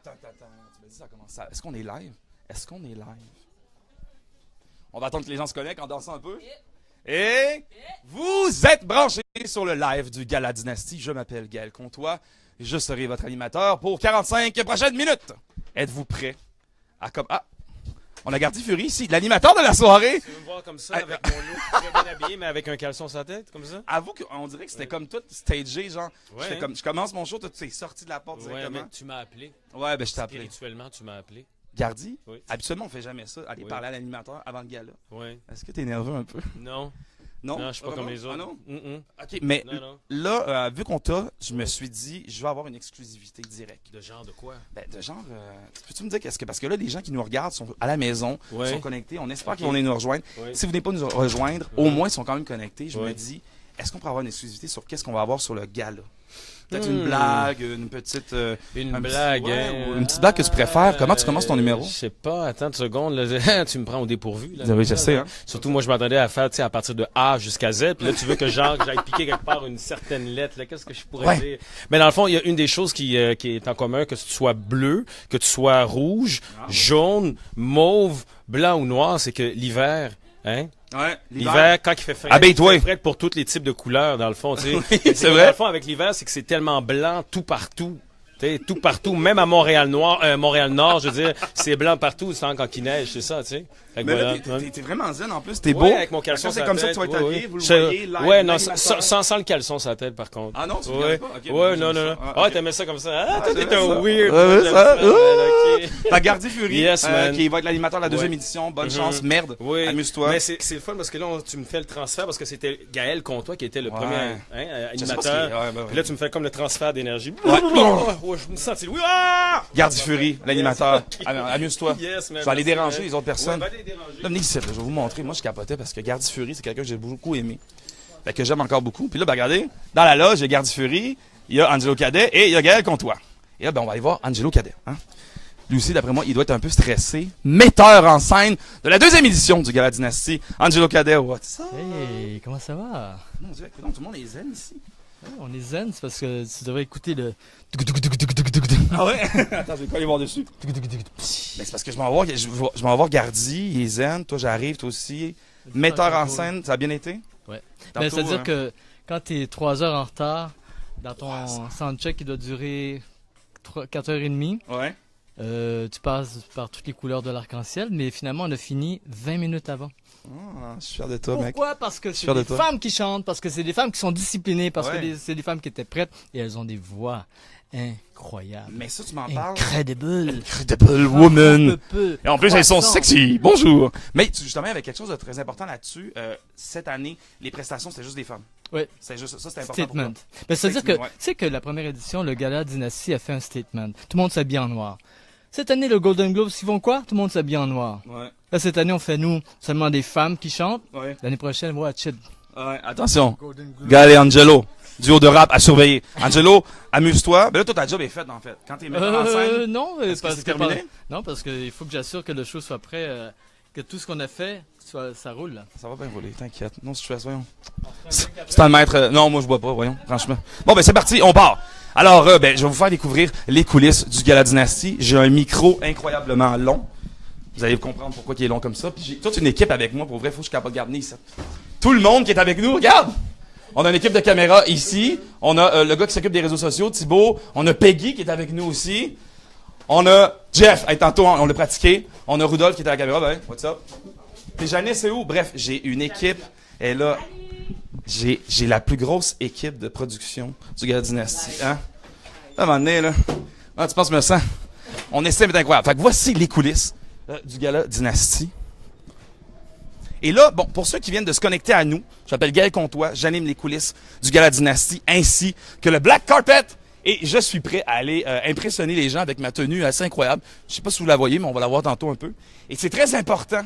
Attends. Tu m'as dit ça commence ça. Est-ce qu'on est live? Est-ce qu'on est live? On va attendre que les gens se connectent en dansant un peu. Et vous êtes branchés sur le live du Gala Dynastie. Je m'appelle Gaël Comtois. Je serai votre animateur pour 45 prochaines minutes. Êtes-vous prêts à comme... Ah! On a Gardy Fury ici, l'animateur de la soirée. Tu veux me voir comme ça, avec mon look très bien habillé, mais avec un caleçon sur la tête, comme ça? Avoue qu'on dirait que c'était comme tout stagé, genre. Ouais. Comme, je commence mon show, tu es sorti de la porte Ouais, directement. mais tu m'as appelé. Ouais, ben je t'ai appelé. Spirituellement, tu m'as appelé. Gardy, Oui. habituellement on fait jamais ça, aller Oui. parler à l'animateur avant le gala. Oui. Est-ce que t'es nerveux un peu? Non. Non? Non, je suis pas comme les autres. Ah non? Mm-mm. Ok, mais Non. là, vu qu'on t'a, je me suis dit, je vais avoir une exclusivité directe. De genre de quoi? Ben, de genre, peux-tu me dire qu'est-ce que... Parce que là, les gens qui nous regardent sont à la maison, Ouais. sont connectés, on espère qu'ils Ok. vont venir nous rejoindre. Oui. Si vous venez pas nous rejoindre, Ouais. au moins ils sont quand même connectés. Je Ouais. me dis, est-ce qu'on pourrait avoir une exclusivité sur qu'est-ce qu'on va avoir sur le gala? Peut-être une blague, une petite... Une un petit- blague, ouais, hein? ou une petite blague que tu préfères. Comment tu commences ton numéro? Je sais pas, attends une seconde, là, tu me prends au dépourvu. Là, Oui, je sais, hein. Surtout, moi, je m'attendais à faire, tu sais, à partir de A jusqu'à Z, puis là, tu veux que genre, que j'aille piquer quelque part une certaine lettre, là, qu'est-ce que je pourrais Ouais. dire? Mais dans le fond, il y a une des choses qui est en commun, que tu sois bleu, que tu sois rouge, jaune, mauve, blanc ou noir, c'est que l'hiver, hein? Ouais, L'hiver, quand il fait frais, Habille-toi. il fait frais pour tous les types de couleurs, dans le fond, tu sais. Oui, Mais c'est Dans vrai. le fond, avec l'hiver, c'est que c'est tellement blanc tout partout. Tu sais, tout partout, même à Montréal-Nord, je veux dire, c'est blanc partout, sans quand il neige, c'est ça, tu sais. Fait que Mais là, voilà. t'es vraiment zen en plus, t'es beau. Ouais, avec mon caleçon C'est sur la comme ça que tête, tu vas être ouais, habillé, ouais. vous le Je- voyez, live, ouais, non, l'animateur. sans le caleçon sur la tête, par contre. Ah non, tu Ouais, regardes pas? Ok, ouais, bon, non, j'aime non. ça. Ah, Ah, ok. t'aimais ça comme ça. Ah, toi, j'aimais t'es un ça. weird. Ouais, J'aime ça. man, ok. T'as Gardy Fury, Yes, man. qui va être l'animateur de la deuxième Ouais. édition. Bonne Mhm. chance, merde. Oui. Amuse-toi. Mais c'est le fun parce que là, tu me fais le transfert parce que c'était Gaël Comtois qui était le Ouais. premier Je sais pas ce qu'il animateur. est. Ouais, ben, Puis là, tu me fais comme le transfert d'énergie. Ouais. Ouais, je me sens. Oui, ah! Gardy Fury, l'animateur. Yes. Amuse-toi. Yes, man. Je vais aller Merci, déranger man. les autres personnes. Ouais, va les déranger. Là, venez ici, là, je vais vous montrer. Moi, je capotais parce que Gardy Fury, c'est quelqu'un que j'ai beaucoup aimé. Fait que j'aime encore beaucoup. Puis là, ben, regardez, dans la loge, il y a Gardy Fury, il y a Angelo Cadet et il y a Gaël Comtois. Et là, ben, on va aller voir Angelo Cadet. Hein? Lui aussi, d'après moi, il doit être un peu stressé. Metteur en scène de la deuxième édition du Gala Dynastie. Angelo Cadet, what's up? Hey, comment ça va? Mon Dieu, écoute, tout le monde est zen ici. Ouais, on est zen, c'est parce que tu devrais écouter le... Ah ouais? Attends, je vais pas aller voir dessus. Ben, c'est parce que je m'en vais voir Gardy, il est zen. Toi, j'arrive, toi aussi. Metteur en scène, ça a bien été? Ouais. Tantôt, Ben, c'est-à-dire hein. que quand tu es 3 heures en retard, dans ton soundcheck qui doit durer 4h30, Ouais. tu passes par toutes les couleurs de l'arc-en-ciel, mais finalement, on a fini 20 minutes avant. Oh, je suis fier de toi, mec. Pourquoi? Parce que c'est fier de des toi. femmes qui chantent, parce que c'est des femmes qui sont disciplinées, parce Ouais. que c'est des femmes qui étaient prêtes, et elles ont des voix incroyables. Mais ça, tu m'en parles. Incredible. Incredible woman. Peu. Et en plus, elles sont Croissant. sexy. Bonjour. Mais justement, il y avait quelque chose de très important là-dessus. Cette année, les prestations, c'était juste des femmes. Ouais. C'est juste ça, c'était important. pour Statement. toi. Ben, c'est-à-dire que, Ouais. tu sais que la première édition, le Gala Dynasty a fait un statement. Tout le monde s'habille en noir. Cette année, le Golden Globes, ils font quoi? Tout le monde s'habille en noir. Ouais. Là, cette année, on fait, nous, seulement des femmes qui chantent. Ouais. L'année prochaine, watch it. Ouais. Attention. Golden Globes. Gal et Angelo. Duo de rap à surveiller. Angelo, amuse-toi. Ben là, toi, ta job est faite, en fait. Quand t'es metteur en scène. Non, est-ce que parce c'est terminé? non, parce qu'il faut que j'assure que le show soit prêt, que tout ce qu'on a fait, ça roule, là. Ça va bien rouler, t'inquiète. Non, stress, voyons. C'est un maître. Non, moi, je bois pas, voyons, franchement. Bon, ben, c'est parti, on part. Alors, ben, je vais vous faire découvrir les coulisses du Gala Dynastie. J'ai un micro incroyablement long. Vous allez comprendre pourquoi il est long comme ça. Puis j'ai toute une équipe avec moi. Pour vrai, faut que je suis capable de garder ici. Tout le monde qui est avec nous, regarde! On a une équipe de caméra ici. On a le gars qui s'occupe des réseaux sociaux, Thibaut. On a Peggy qui est avec nous aussi. On a Jeff. Hey, tantôt, on l'a pratiqué. On a Rudolph qui est à la caméra. Ben, what's up? Puis Janice, c'est où? Bref, j'ai une équipe. Et là, j'ai la plus grosse équipe de production du Gala Dynastie. Hein? À un moment donné, là. Ah, tu penses que je me sens? On essaie d'être incroyable. Fait que voici les coulisses du Gala Dynastie. Et là, bon, pour ceux qui viennent de se connecter à nous, je m'appelle Gaël Comtois, j'anime les coulisses du Gala Dynastie ainsi que le Black Carpet. Et je suis prêt à aller impressionner les gens avec ma tenue assez incroyable. Je sais pas si vous la voyez, mais on va la voir tantôt un peu. Et c'est très important,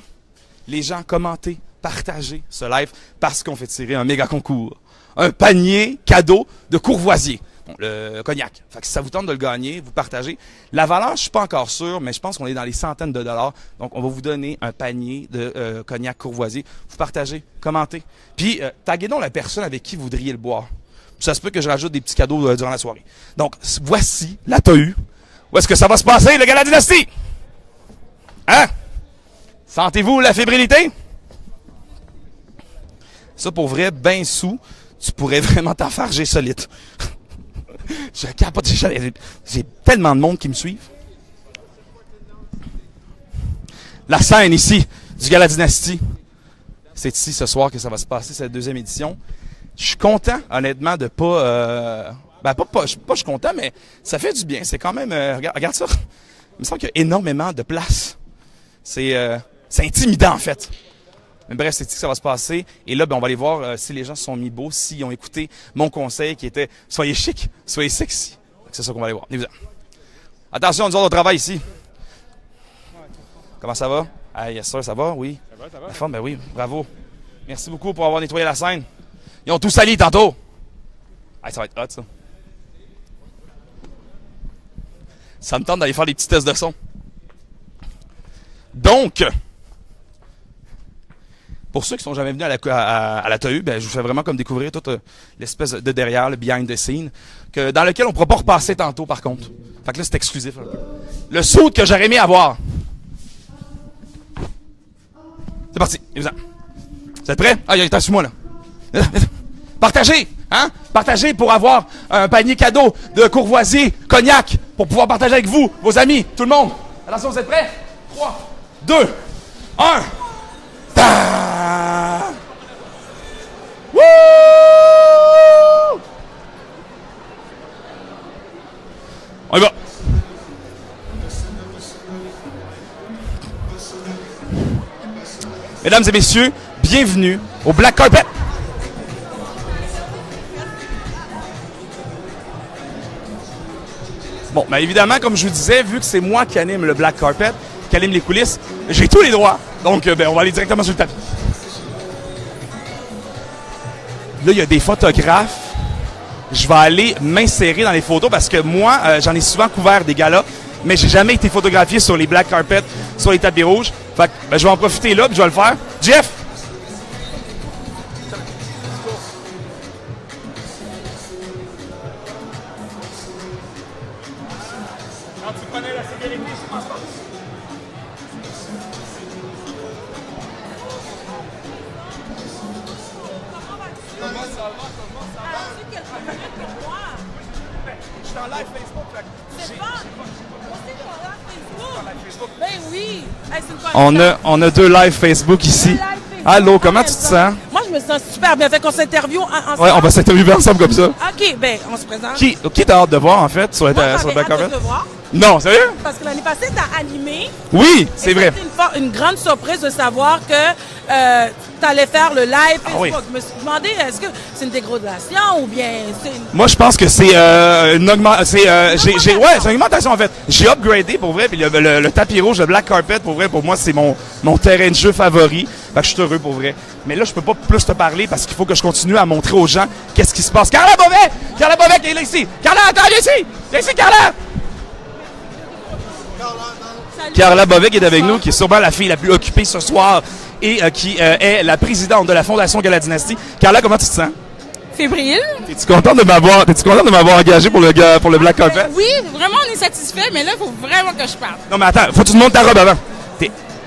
les gens, commentez, partagez ce live parce qu'on fait tirer un méga concours. Un panier cadeau de Courvoisier. Bon, le cognac. Fait que si ça vous tente de le gagner, vous partagez. La valeur, je suis pas encore sûr, mais je pense qu'on est dans les centaines de dollars. Donc, on va vous donner un panier de cognac Courvoisier. Vous partagez, commentez. Puis, taguez donc la personne avec qui vous voudriez le boire. Ça se peut que je rajoute des petits cadeaux durant la soirée. Donc, voici la TAU. Où est-ce que ça va se passer, le Gala Dynastie? Hein? Sentez-vous la fébrilité? Ça, pour vrai, ben sous, tu pourrais vraiment t'enfarger solide. Je capote, j'ai tellement de monde qui me suivent. La scène ici, du Gala Dynastie. C'est ici ce soir que ça va se passer, cette deuxième édition. Je suis content, honnêtement, de pas... je suis content, mais ça fait du bien. C'est quand même... regarde ça. Il me semble qu'il y a énormément de place. C'est intimidant, en fait. Mais bref, c'est ici que ça va se passer. Et là, on va aller voir si les gens se sont mis beaux, s'ils ont écouté mon conseil qui était « Soyez chic, soyez sexy ». C'est ça qu'on va aller voir. Attention, nous autres, on travaille ici. Comment ça va? Ah, yes sir, ça va? Oui. Ça va? La forme, ben oui, bravo. Merci beaucoup pour avoir nettoyé la scène. Ils ont tout sali tantôt. Ah, ça va être hot, ça. Ça me tente d'aller faire des petits tests de son. Donc, pour ceux qui sont jamais venus à la TAU, ben, je vous fais vraiment comme découvrir toute l'espèce de derrière, le behind the scene, dans lequel on ne pourra pas repasser tantôt, par contre. Fait que là, c'est exclusif. Un peu. Le suit que j'aurais aimé avoir. C'est parti. Vous êtes prêts? Ah, il est sur moi, là. Partagez! Hein? Partagez pour avoir un panier cadeau de courvoisier, cognac, pour pouvoir partager avec vous, vos amis, tout le monde. Attention, vous êtes prêts? 3, 2, 1. Ta! Wouh! On y va. Mesdames et messieurs, bienvenue au Black Carpet. Bon, ben évidemment, comme je vous disais, vu que c'est moi qui anime le Black Carpet, qui anime les coulisses, j'ai tous les droits. Donc, on va aller directement sur le tapis. Là, il y a des photographes. Je vais aller m'insérer dans les photos parce que moi, j'en ai souvent couvert des galas, mais j'ai jamais été photographié sur les Black Carpet, sur les tapis rouges. Fait que, ben, je vais en profiter là, puis je vais le faire. Jeff! Quand tu connais la sécurité, je pense pas. Comment ça va? Je suis en live Facebook. C'est pas. Facebook. Ben oui. Hey, On a deux live Facebook ici. Allô, comment tu te sens? Moi, je me sens super bien. Fait qu'on s'interviewe ensemble. Ouais, on va s'interviewer ensemble comme ça. OK, ben, on se présente. Qui t'as hâte de voir, en fait, sur le Black Carpet? Non, sérieux? Parce que l'année passée, t'as animé. Oui, c'est vrai. C'était une grande surprise de savoir que t'allais faire le live Facebook. Oui. Je me suis demandé, est-ce que c'est une dégradation ou bien c'est une... Moi, je pense que c'est une augmentation. C'est une augmentation, en fait. J'ai upgradé, pour vrai, puis le tapis rouge, le Black Carpet, pour vrai, pour moi, c'est mon terrain de jeu favori. Fait que je suis heureux, pour vrai. Mais là, je peux pas plus te parler parce qu'il faut que je continue à montrer aux gens qu'est-ce qui se passe. Carla Bovet! Carla Bovet qui est là ici! Carla, attends, viens ici! Viens ici, Carla! Carla Bovet qui est avec nous, qui est sûrement la fille la plus occupée ce soir et qui est la présidente de la Fondation Gala Dynastie. Carla, comment tu te sens? Fébrile. T'es-tu contente de m'avoir engagé pour le Black Carpet? Oui, vraiment, on est satisfait, mais là, il faut vraiment que je parte. Non, mais attends, faut que tu te montres ta robe avant.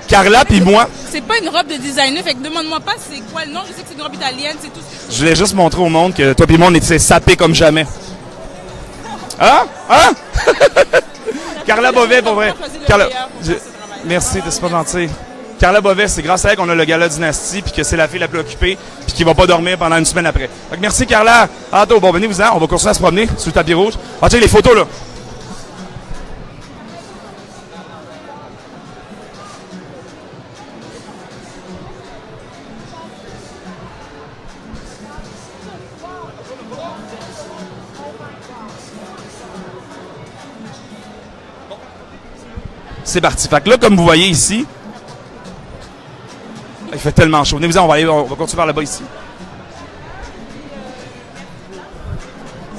Carla puis moi. C'est pas une robe de designer, fait que demande-moi pas c'est quoi le nom. Je sais que c'est une robe italienne, c'est tout. Je voulais juste montrer au monde que toi et moi, on était sapés comme jamais. Hein? Hein? Carla Bovet, pour vrai. Carla, merci, t'es super gentil. Carla Bovet, c'est grâce à elle qu'on a le Gala Dynastie, puis que c'est la fille la plus occupée, puis qui va pas dormir pendant une semaine après. Donc merci Carla. Attends, bon, venez-vous-en, on va continuer à se promener sur le tapis rouge. Ah, tiens, les photos, là. C'est parti. Fait que là, comme vous voyez ici, il fait tellement chaud. Venez-vous-en, on va continuer par là-bas ici.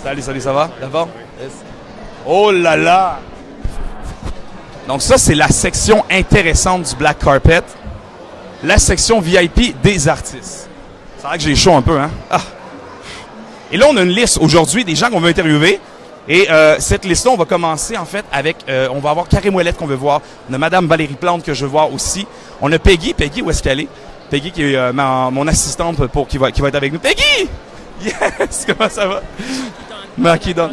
Salut, ça va? D'abord? Yes. Oh là là! Donc ça, c'est la section intéressante du Black Carpet. La section VIP des artistes. C'est vrai que j'ai chaud un peu, hein? Ah. Et là, on a une liste aujourd'hui des gens qu'on veut interviewer. Et cette liste-là, on va commencer en fait avec, on va avoir Karim Ouellet qu'on veut voir, on a Madame Valérie Plante que je veux voir aussi, on a Peggy, où est-ce qu'elle est? Peggy qui est mon assistante qui va être avec nous. Peggy! Yes! Comment ça va? Marquis Don.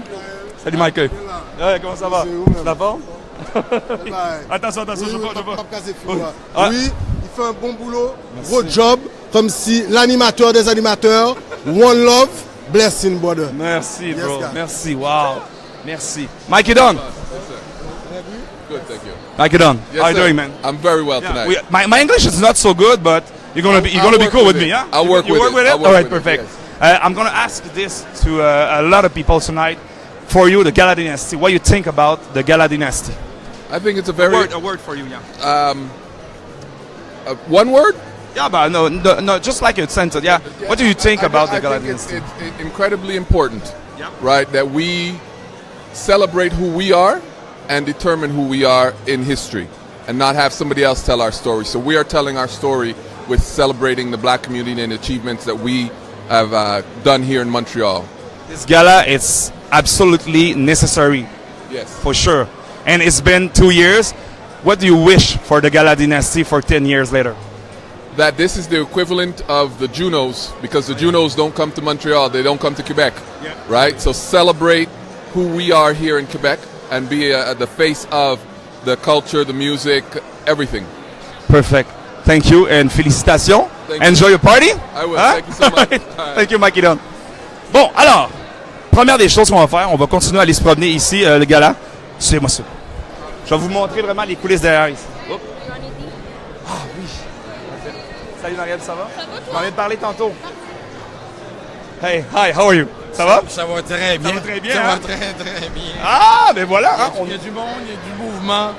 Salut Michael. Ouais, comment ça va? La forme? Attention, je pas. Oui, il fait un bon boulot, gros job, comme si l'animateur des animateurs, One Love, blessing, brother. Merci, bro. Merci, wow. Merci. Mikey Don. Good, thank you. Mikey Don. Yes, How you sir. doing, man? I'm very well tonight. My English is not so good, but you're gonna be cool with me, yeah? I'll work with it. You work with it? I'll work All right, with it, perfect. yes. I'm gonna ask this to a lot of people tonight. For you, the Gala Dynasty, what you think about the Gala Dynasty? I think it's a very A word for you, yeah. One word. Yeah, but no, just like a sentence, yeah. What do you think about the Gala I think Dynasty? it's incredibly important, Yeah. right? That we celebrate who we are and determine who we are in history, and not have somebody else tell our story. So we are telling our story with celebrating the Black community and achievements that we have done here in Montreal. This gala is absolutely necessary, Yes. for sure. And it's been 2 years. What do you wish for the Gala Dynasty for 10 years later? That this is the equivalent of the Junos, because the Junos don't come to Montreal, they don't come to Quebec, right? So celebrate who we are here in Quebec and be the face of the culture, the music, everything. Perfect. Thank you and félicitations. Thank you. Enjoy your party. I will. Hein? Thank you so much. Thank you, Mikey Don. Bon, alors, première des choses qu'on va faire, on va continuer à aller se promener ici, le gala. Suivez-moi ça. Je vais vous montrer vraiment les coulisses derrière ici. Oh. Ah oui. Salut Marielle, ça va? On vient de parler tantôt. Hey, hi, how are you? Ça va? Ça va très bien. Ça va très bien, Ça hein? va très, très bien. Ah, ben voilà. Hein, Il y a du monde, il y a du mouvement.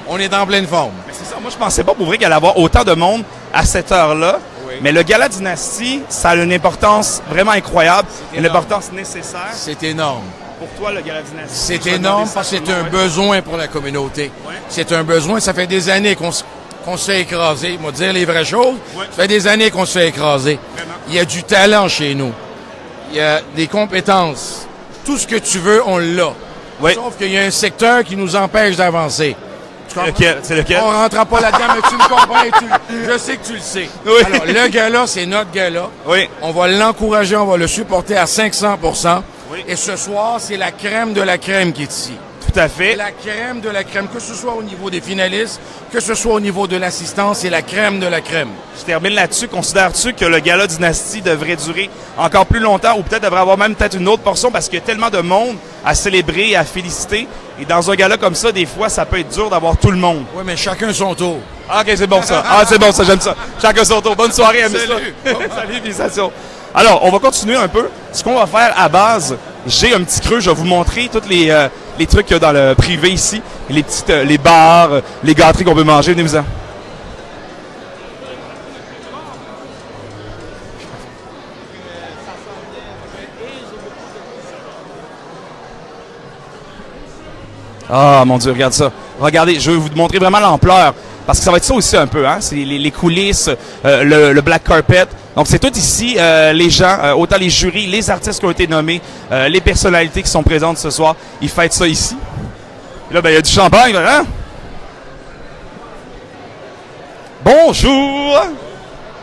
On est en pleine forme. Mais c'est ça, moi je pensais pas pour vrai qu'il allait y avoir autant de monde à cette heure-là. Oui. Mais le Gala Dynasty, ça a une importance vraiment incroyable, une énorme. importance nécessaire. C'est énorme. Pour toi, le Gala Dynasty. C'est Je vais énorme demander ça parce que à tout c'est le un monde. besoin pour la communauté. Ouais. C'est un besoin. Ça fait des années qu'on se fait écraser. Moi, dire les vraies choses, Ouais. ça fait des années qu'on se fait écraser. Vraiment. Il y a du talent chez nous. Il y a des compétences. Tout ce que tu veux, on l'a. Oui. Sauf qu'il y a un secteur qui nous empêche d'avancer. Tu comprends? C'est lequel? On rentrera pas là-dedans, mais tu me comprends et je sais que tu le sais. Oui. Alors, le gala, c'est notre gala. Oui. On va l'encourager, on va le supporter à 500%. Oui. Et ce soir, c'est la crème de la crème qui est ici. Tout à fait. La crème de la crème, que ce soit au niveau des finalistes, que ce soit au niveau de l'assistance, c'est la crème de la crème. Je termine là-dessus. Considères-tu que le Gala Dynasty devrait durer encore plus longtemps ou peut-être devrait avoir même peut-être une autre portion parce qu'il y a tellement de monde à célébrer et à féliciter. Et dans un gala comme ça, des fois, ça peut être dur d'avoir tout le monde. Oui, mais chacun son tour. Ah, OK, c'est bon ça. Ah, c'est bon ça, j'aime ça. Chacun son tour. Bonne soirée, amis. Salut. Salut, félicitations. Alors, on va continuer un peu. Ce qu'on va faire à base, j'ai un petit creux. Je vais vous montrer tous les trucs qu'il y a dans le privé ici. Les petites, les bars, les gâteries qu'on peut manger. Venez-vous-en. Ah, mon Dieu, regarde ça. Regardez, je vais vous montrer vraiment l'ampleur. Parce que ça va être ça aussi un peu, hein. C'est les coulisses, le black carpet. Donc, c'est tout ici, les gens, autant les jurys, les artistes qui ont été nommés, les personnalités qui sont présentes ce soir. Ils fêtent ça ici. Et là, ben, il y a du champagne, hein? Bonjour!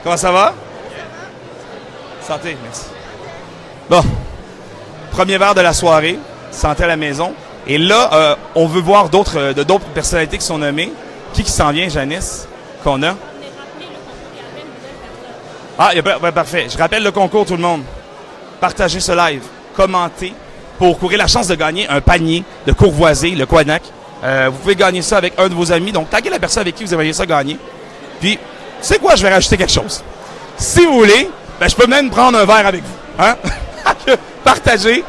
Comment ça va? Santé, merci. Bon. Premier verre de la soirée. Santé à la maison. Et là, on veut voir d'autres personnalités qui sont nommées. Qui s'en vient, Janice, qu'on a? Ah, parfait. Je rappelle le concours, tout le monde. Partagez ce live. Commentez pour courir la chance de gagner un panier de courvoisier, le Quanac. Vous pouvez gagner ça avec un de vos amis. Donc, taguez la personne avec qui vous aimeriez ça gagner. Puis, tu sais quoi? Je vais rajouter quelque chose. Si vous voulez, ben, je peux même prendre un verre avec vous. Hein? Partagez,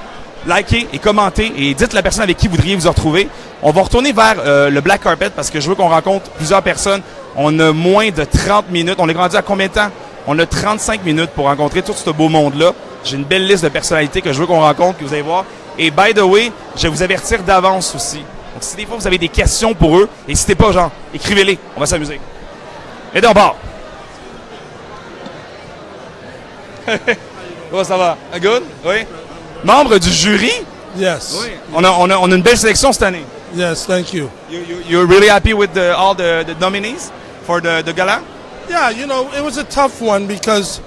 likez et commentez et dites la personne avec qui vous voudriez vous retrouver. On va retourner vers le Black Carpet parce que je veux qu'on rencontre plusieurs personnes. On a moins de 30 minutes. On est rendu à combien de temps? On a 35 minutes pour rencontrer tout ce beau monde-là. J'ai une belle liste de personnalités que je veux qu'on rencontre, que vous allez voir. Et by the way, je vais vous avertir d'avance aussi. Donc si des fois vous avez des questions pour eux, n'hésitez pas, genre, écrivez-les. On va s'amuser. Et donc, on part. Comment ça va? Good? Oui? Membre du jury? Yes. Oui. On a une belle sélection cette année. Yes, thank you. You're really happy with all the nominees for the gala? Yeah, you know, it was a tough one because,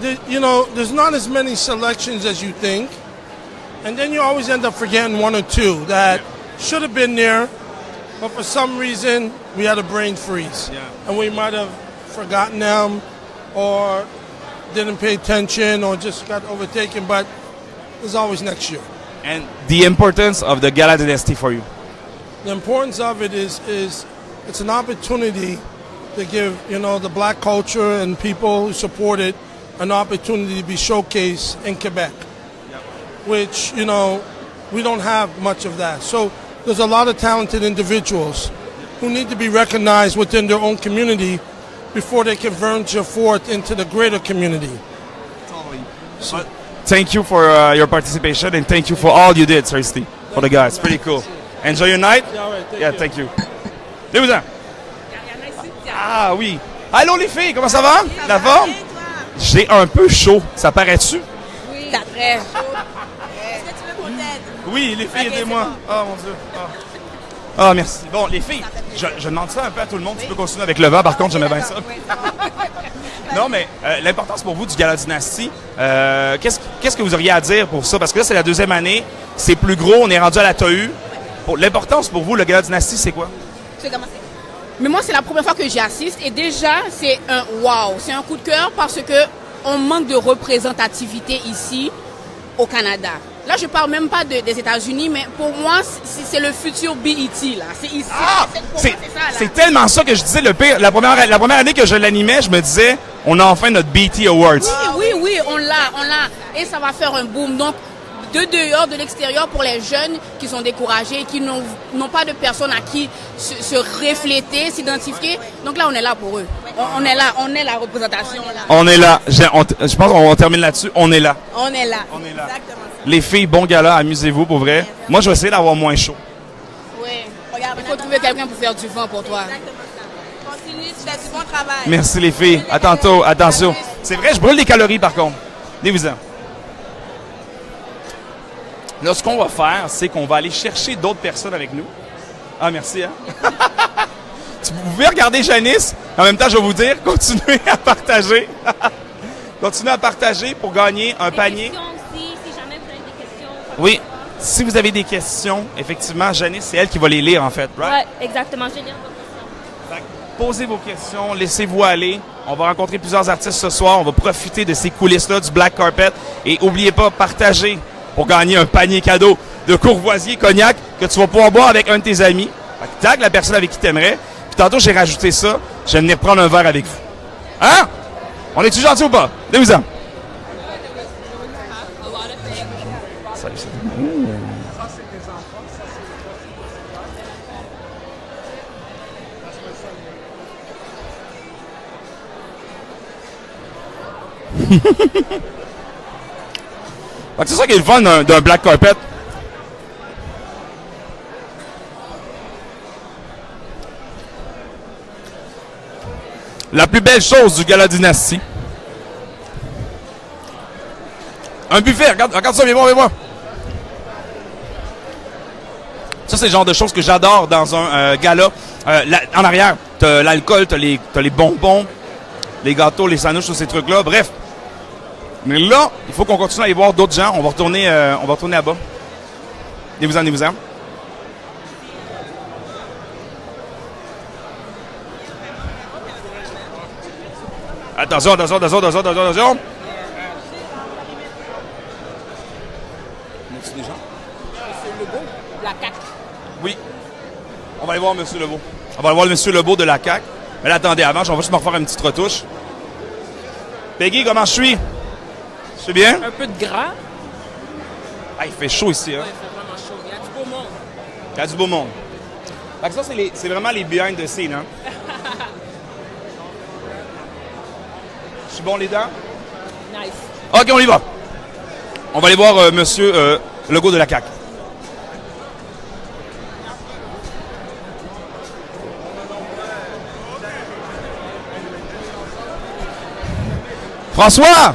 there's not as many selections as you think. And then you always end up forgetting one or two that should have been there, but for some reason we had a brain freeze. Yeah. And we might have forgotten them or didn't pay attention or just got overtaken, but there's always next year. And the importance of the Gala Dynasty for you? The importance of it is it's an opportunity to give, the black culture and people who support it an opportunity to be showcased in Quebec, which, we don't have much of that. So there's a lot of talented individuals who need to be recognized within their own community before they can venture forth into the greater community. So, thank you for your participation and thank you for all you did, seriously, for the guys. Pretty cool. Enjoy your night. Yeah, Thank you. Venez-vous-en. Ah oui. Allô les filles, comment ça va? La forme? J'ai un peu chaud, ça paraît-tu? Oui. T'as très chaud. Est-ce que tu veux qu'on t'aide? Oui, les filles, aidez-moi. Oh mon Dieu. Ah, merci. Bon, les filles, je demande ça un peu à tout le monde. Tu peux continuer avec le vent, par contre, j'aimais bien ça. Non, mais l'importance pour vous du Gala Dynasty, qu'est-ce que vous auriez à dire pour ça? Parce que là, c'est la deuxième année, c'est plus gros, on est rendu à la TAU. L'importance pour vous, le Gala Dynasty, c'est quoi? Tu veux commencer? Mais moi, c'est la première fois que j'y assiste et déjà, c'est un wow, c'est un coup de cœur parce que on manque de représentativité ici au Canada. Là, je parle même pas des États-Unis, mais pour moi, c'est le futur BET, là. C'est ici. Ah! C'est C'est tellement ça que je disais, le pire. La première année que je l'animais, je me disais, on a enfin notre BET Awards. Oui, on l'a. Et ça va faire un boom. Donc, de dehors, de l'extérieur, pour les jeunes qui sont découragés, qui n'ont pas de personnes à qui se refléter, s'identifier. Donc là, on est là pour eux. On est là, on est la représentation. Là. On est là. Je pense qu'on termine là-dessus. On est là. On est là. On est là. Exactement. Les filles, bon gala, amusez-vous pour vrai. Moi, je vais essayer d'avoir moins chaud. Oui. Regarde, il faut trouver quelqu'un pour faire du vent pour toi. Exactement ça. Continue, tu fais du bon travail. Merci les filles. À tantôt. Attention. C'est vrai, je brûle des calories par contre. Venez-vous-en. Là, ce qu'on va faire, c'est qu'on va aller chercher d'autres personnes avec nous. Ah, merci, hein? Vous pouvez regarder Janice. En même temps, je vais vous dire, continuez à partager. Continuez à partager pour gagner un panier. Aussi, si jamais vous avez des questions. Oui. Si vous avez des questions, effectivement, Janice, c'est elle qui va les lire, en fait. Right? Oui, exactement. Je vais lire vos questions. Posez vos questions, laissez-vous aller. On va rencontrer plusieurs artistes ce soir. On va profiter de ces coulisses-là, du Black Carpet. Et n'oubliez pas, partagez pour gagner un panier cadeau de Courvoisier Cognac que tu vas pouvoir boire avec un de tes amis. Tag la personne avec qui t'aimerais. Puis tantôt, j'ai rajouté ça. Je vais venir prendre un verre avec vous. Hein? On est-tu gentil ou pas? Venez-vous-en. Salut, c'est ça qui est le fun d'un Black Carpet. La plus belle chose du Gala Dynasty. Un buffet, regarde ça, viens voir. Ça, c'est le genre de choses que j'adore dans un gala. En arrière, t'as l'alcool, t'as les bonbons, les gâteaux, les sandwichs, tous ces trucs-là. Bref. Mais là, il faut qu'on continue à aller voir d'autres gens. On va retourner là-bas. Venez-vous-en. Attention. C'est le logo, la CAQ. Oui. On va aller voir M. Lebeau. On va aller voir M. Lebeau de la CAQ. Mais là, attendez, avant, on va juste me refaire une petite retouche. Peggy, comment je suis? Je suis bien? Un peu de gras. Ah, il fait chaud ici, hein? Ouais, il fait vraiment chaud. Il y a du beau monde. Il y a du beau monde. Fait que ça, c'est vraiment les behind the scenes, hein? Je suis bon, les dents? Nice. OK, on y va. On va aller voir Monsieur Legault de la CAQ. François!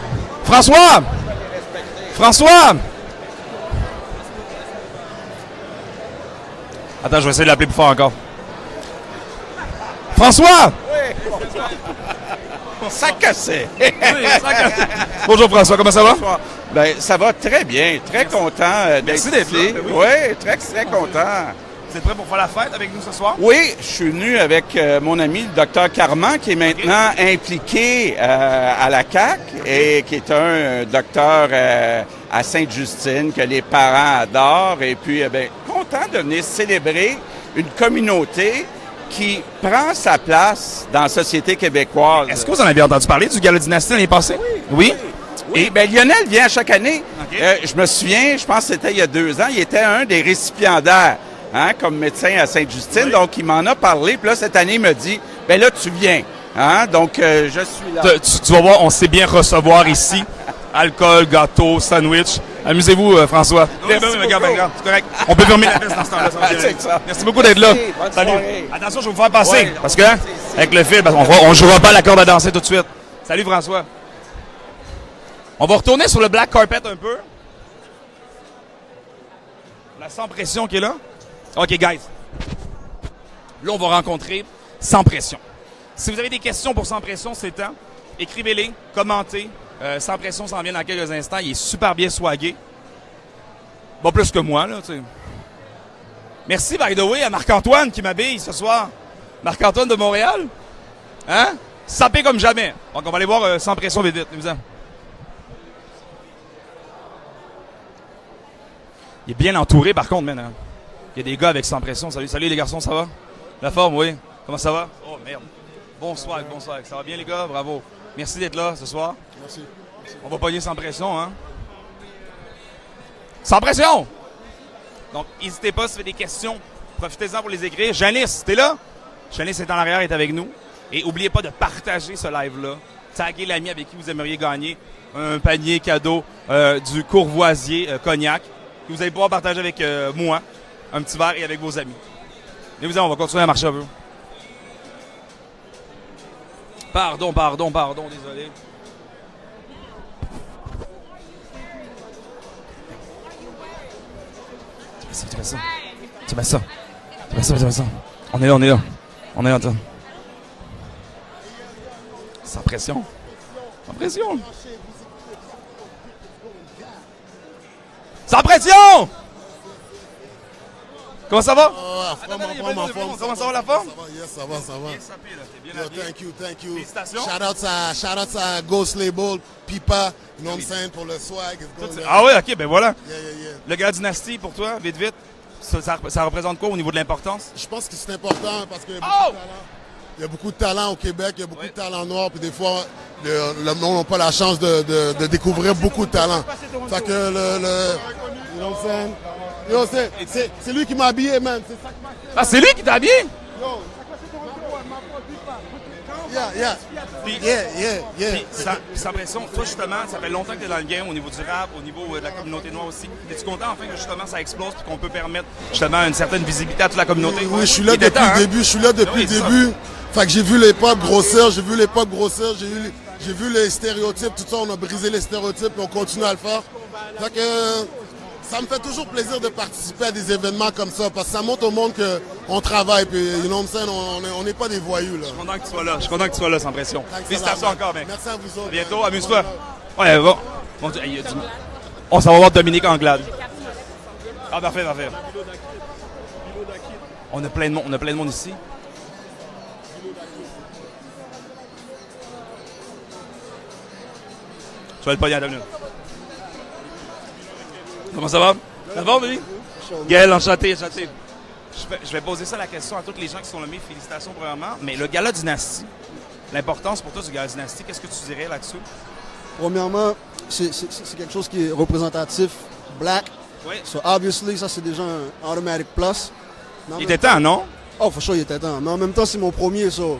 Attends, je vais essayer de l'appeler plus fort encore. François! Ça cassait. Bonjour François, comment ça va? Ben, ça va très bien. Très content Merci d'être d'être ici. là. Ben Oui, très content. Vous êtes prêts pour faire la fête avec nous ce soir? Oui, je suis venu avec mon ami le docteur Carman, qui est maintenant impliqué à la CAQ et qui est un docteur à Sainte-Justine que les parents adorent. Et puis, content de venir célébrer une communauté qui prend sa place dans la société québécoise. Est-ce que vous en avez entendu parler du Gala Dynastie l'année passée? Oui. Oui, bien, Lionel vient chaque année. Okay. Je me souviens, je pense que c'était il y a 2 ans, il était un des récipiendaires comme médecin à Sainte-Justine. Oui. Donc, il m'en a parlé. Puis là, cette année, il me dit, ben là, tu viens. Donc, je suis là. Tu vas voir, on sait bien recevoir ici. Alcool, gâteau, sandwich. Amusez-vous, François. C'est correct. On peut fermer la peste dans ce temps-là. Merci beaucoup d'être là. Salut. Attention, je vais vous faire passer. Ouais, parce que, avec le fil, on ne jouera pas la corde à danser tout de suite. Salut, François. On va retourner sur le black carpet un peu. La Sans Pression qui est là. OK, guys. Là, on va rencontrer Sans Pression. Si vous avez des questions pour Sans Pression, c'est le temps. Écrivez-les, commentez. Sans Pression s'en vient dans quelques instants. Il est super bien swagué. Bon, plus que moi, là, tu sais. Merci, by the way, à Marc-Antoine qui m'habille ce soir. Marc-Antoine de Montréal. Hein? Sapé comme jamais. Donc, on va aller voir Sans Pression vite, vite. Il est bien entouré, par contre, maintenant. Il y a des gars avec Sans Pression. Salut, salut les garçons, ça va? La forme, oui. Comment ça va? Oh, merde. Bonsoir. Ça va bien, les gars? Bravo. Merci d'être là ce soir. Merci. On va pogner Sans Pression, hein? Sans Pression! Donc, n'hésitez pas, si vous avez des questions, profitez-en pour les écrire. Janice, t'es là? Janice est en arrière, est avec nous. Et n'oubliez pas de partager ce live-là. Taguez l'ami avec qui vous aimeriez gagner un panier cadeau du Courvoisier Cognac que vous allez pouvoir partager avec moi, un petit verre et avec vos amis. Mais vous on va continuer à marcher un peu. Pardon, désolé. Tu fais ça. On est là, attends. Sans pression. Sans pression! Comment ça va? Comment ça va la forme? Ça va. Bien sapé, là. T'es bien habillé. Thank you. Félicitations. Shout out à Ghost Label, Pipa, you know what I'm saying, pour le swag. Ah ouais, ok, ben voilà. Yeah. Le Gala Dynastie, pour toi, vite, ça représente quoi au niveau de l'importance? Je pense que c'est important parce qu'il y a beaucoup de talent. Il y a beaucoup de talent au Québec, il y a beaucoup de talent noir, puis des fois, le monde n'a pas la chance de découvrir beaucoup de talent. Fait que you know what I'm saying? Yo, c'est lui qui m'a habillé, man. C'est lui qui t'a habillé? Yo, Puis, sans pression, toi, justement, ça fait longtemps que tu es dans le game au niveau du rap, au niveau de la communauté noire aussi. Es-tu content, enfin, que justement, ça explose et qu'on peut permettre, justement, une certaine visibilité à toute la communauté? Oui, je suis là depuis le début. Fait que j'ai vu les pop grossir, j'ai vu les stéréotypes, tout ça, on a brisé les stéréotypes et on continue à le faire. Fait que ça me fait toujours plaisir de participer à des événements comme ça parce que ça montre au monde qu'on travaille puis you know what I'm saying, on n'est pas des voyous là. Je suis content que tu sois là, sans pression. Félicitations encore, mec. Merci à vous autres. À bientôt, amuse-toi. Ouais, bon. On s'en va voir Dominique Anglade. Ah, parfait. On a plein de monde ici. Je vais le pogner à 2 minutes. Comment ça va? Ça va, baby? Gaël, enchanté. Je vais poser ça la question à tous les gens qui sont nommés. Félicitations, premièrement. Mais le Gala Dynastie, l'importance pour toi du Gala Dynastie, qu'est-ce que tu dirais là-dessus? Premièrement, c'est quelque chose qui est représentatif, black. Oui. So, obviously, ça, c'est déjà un automatic plus. Il était temps, non? Oh, for sure, il était temps. Mais en même temps, c'est mon premier, ça. Ouais.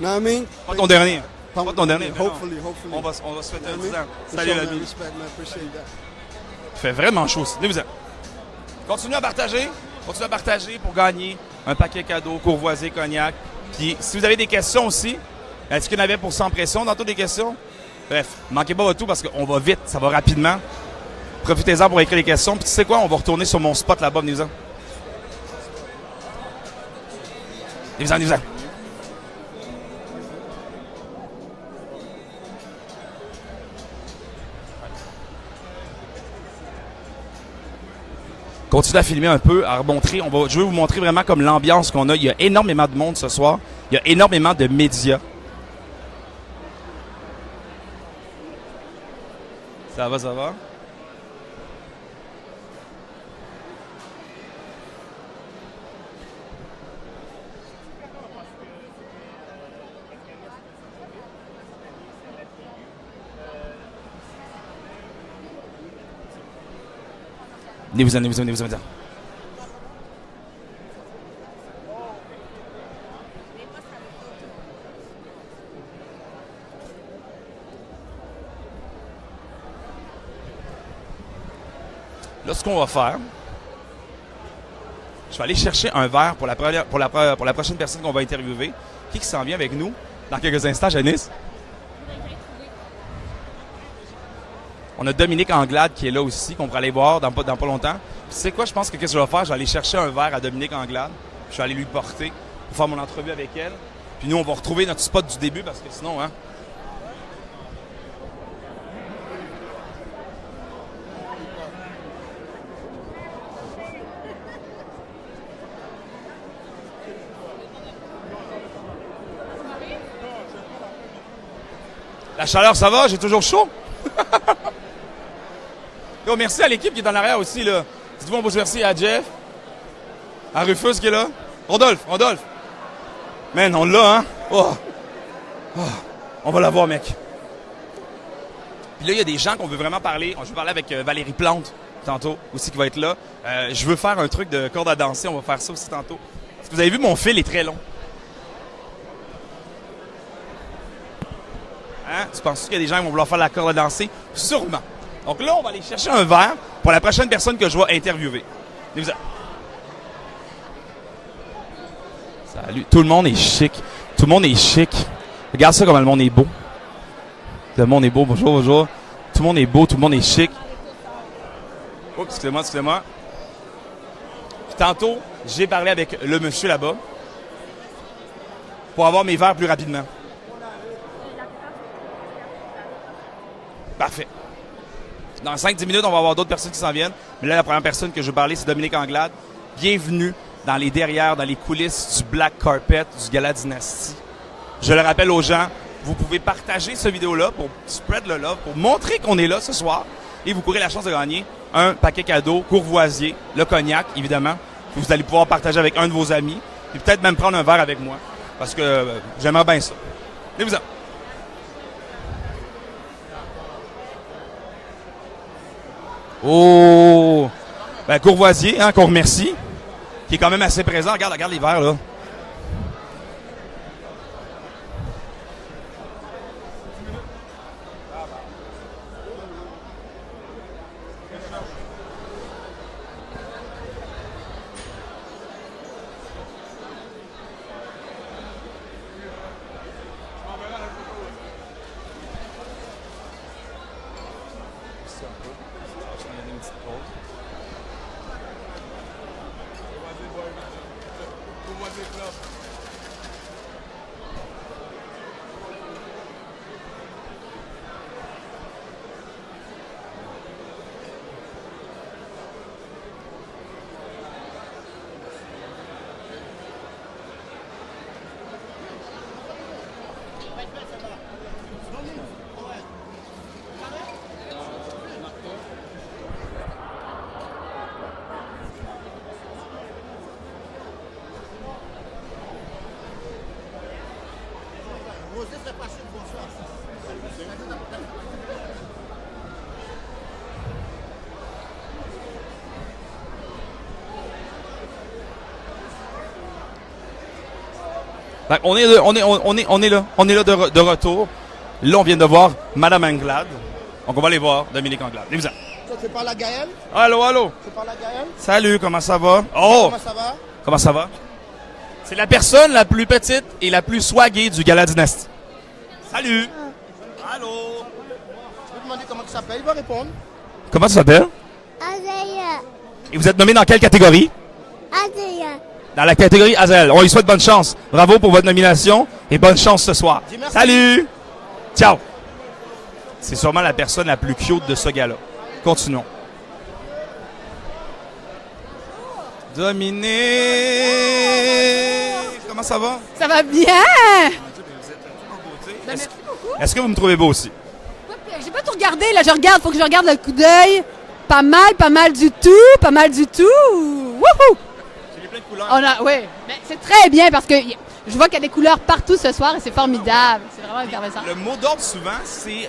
Know what I mean? Pas ton dernier. Pas ton dernier. Hopefully. On va se fêter un 10 ans. Salut, l'ami. Respect, man. Appreciate that. Il fait vraiment chaud. Venez-vous-en. Continuez à partager pour gagner un paquet cadeau, Courvoisier, Cognac. Puis, si vous avez des questions aussi, est-ce qu'il y en avait pour Sans Pression dans toutes les questions? Bref, manquez pas votre tout parce qu'on va vite, ça va rapidement. Profitez-en pour écrire les questions. Puis, tu sais quoi, on va retourner sur mon spot là-bas, venez-vous-en. Venez-vous-en. Continuez à filmer un peu, à remontrer. Je vais vous montrer vraiment comme l'ambiance qu'on a. Il y a énormément de monde ce soir. Il y a énormément de médias. Ça va, ça va? Venez-vous-en. Là, ce qu'on va faire, je vais aller chercher un verre pour la prochaine personne qu'on va interviewer. Qui s'en vient avec nous dans quelques instants, Janice? On a Dominique Anglade qui est là aussi, qu'on pourra aller voir dans pas longtemps. Puis, tu sais quoi, je pense que qu'est-ce que je vais faire? Je vais aller chercher un verre à Dominique Anglade. Puis je vais aller lui porter pour faire mon entrevue avec elle. Puis nous, on va retrouver notre spot du début parce que sinon, hein. La chaleur, ça va? J'ai toujours chaud? Yo, merci à l'équipe qui est en arrière aussi, là. Dites-vous, on peut se merci à Jeff, à Rufus qui est là. Rodolphe. Man, on l'a, hein? Oh. On va l'avoir, mec. Puis là, il y a des gens qu'on veut vraiment parler. Je vais parler avec Valérie Plante, tantôt, aussi, qui va être là. Je veux faire un truc de corde à danser. On va faire ça aussi tantôt. Parce que vous avez vu, mon fil est très long. Hein? Tu penses qu'il y a des gens qui vont vouloir faire la corde à danser? Sûrement. Donc là, on va aller chercher un verre pour la prochaine personne que je vais interviewer. Salut. Tout le monde est chic. Regarde ça comme le monde est beau. Le monde est beau. Bonjour. Tout le monde est beau, tout le monde est chic. Oups, excusez-moi. Puis tantôt, j'ai parlé avec le monsieur là-bas pour avoir mes verres plus rapidement. Parfait. Dans 5-10 minutes, on va avoir d'autres personnes qui s'en viennent. Mais là, la première personne que je veux parler, c'est Dominique Anglade. Bienvenue dans les derrières, dans les coulisses du Black Carpet, du Gala Dynasty. Je le rappelle aux gens, vous pouvez partager cette vidéo-là pour spread le love, pour montrer qu'on est là ce soir. Et vous courez la chance de gagner un paquet cadeau, Courvoisier, le cognac, évidemment. Vous allez pouvoir partager avec un de vos amis. Et peut-être même prendre un verre avec moi. Parce que j'aimerais bien ça. Venez-vous-en. Oh! Ben, Courvoisier, hein, qu'on remercie, qui est quand même assez présent. Regarde les verres, là. Ben, on est là de retour. Là, on vient de voir Madame Anglade. Donc, on va aller voir Dominique Anglade. Venez-vous-en. Tu parles à Gaël? Allô? Tu parles à Gaël? Salut, comment ça va? Oh! Comment ça va? Comment ça va? C'est la personne la plus petite et la plus swaggée du Gala Dynasty. Salut! Allô? Je vais demander comment tu s'appelles, il va répondre. Comment tu t'appelles? Adrien. Et vous êtes nommé dans quelle catégorie? Adrien. dans la catégorie Azael. On lui souhaite bonne chance. Bravo pour votre nomination et bonne chance ce soir. Salut! Ciao! C'est sûrement la personne la plus cute de ce gars-là. Continuons. Dominique! Comment ça va? Ça va bien! Ben, merci beaucoup. Est-ce que vous me trouvez beau aussi? J'ai pas tout regardé, là, je regarde, faut que je regarde le coup d'œil. Pas mal du tout, pas mal du tout. Wouhou! J'ai plein de couleurs. Oui, c'est très bien parce que je vois qu'il y a des couleurs partout ce soir et c'est formidable. C'est vraiment intéressant. Le mot d'ordre, souvent, c'est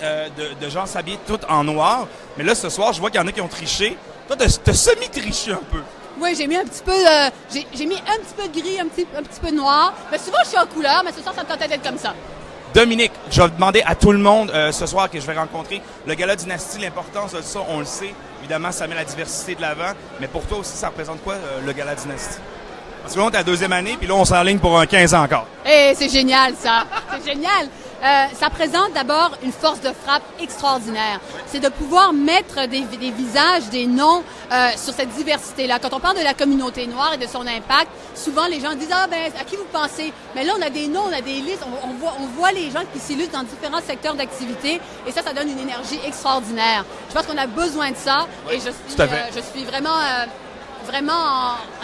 de gens s'habiller tout en noir. Mais là, ce soir, je vois qu'il y en a qui ont triché. Toi, t'as semi-triché un peu. Oui, j'ai mis un petit peu, j'ai mis un petit peu de gris, un petit peu de noir. Mais souvent, je suis en couleur, mais ce soir, ça me tentait d'être comme ça. Dominique, je vais demander à tout le monde ce soir que je vais rencontrer. Le Gala Dynastie, l'importance de ça, on le sait. Évidemment, ça met la diversité de l'avant. Mais pour toi aussi, ça représente quoi, le Gala Dynastie? Parce que là, on est à la 2e année, puis là, on s'enligne pour un 15 ans encore. Et c'est génial, ça. C'est génial. Ça présente d'abord une force de frappe extraordinaire. C'est de pouvoir mettre des visages, des noms sur cette diversité-là. Quand on parle de la communauté noire et de son impact, souvent les gens disent « Ah ben, à qui vous pensez? » Mais là, on a des noms, on a des listes, on voit les gens qui s'illustrent dans différents secteurs d'activité et ça donne une énergie extraordinaire. Je pense qu'on a besoin de ça et je suis vraiment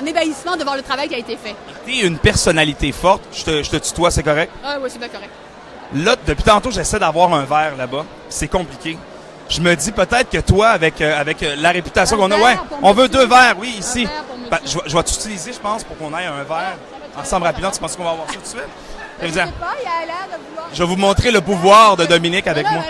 en ébahissement de voir le travail qui a été fait. T'es une personnalité forte. Je te tutoie, c'est correct? Ah oui, c'est bien correct. Là, depuis tantôt, j'essaie d'avoir un verre là-bas. C'est compliqué. Je me dis peut-être que toi, avec la réputation qu'on a, on veut 2 verres, oui, ici. Ben, je vais t'utiliser, je pense, pour qu'on aille un verre ensemble rapidement. Tu penses qu'on va avoir ça tout de suite? Je sais pas, il a l'air de vouloir... Je vais vous montrer le pouvoir de Dominique avec moi.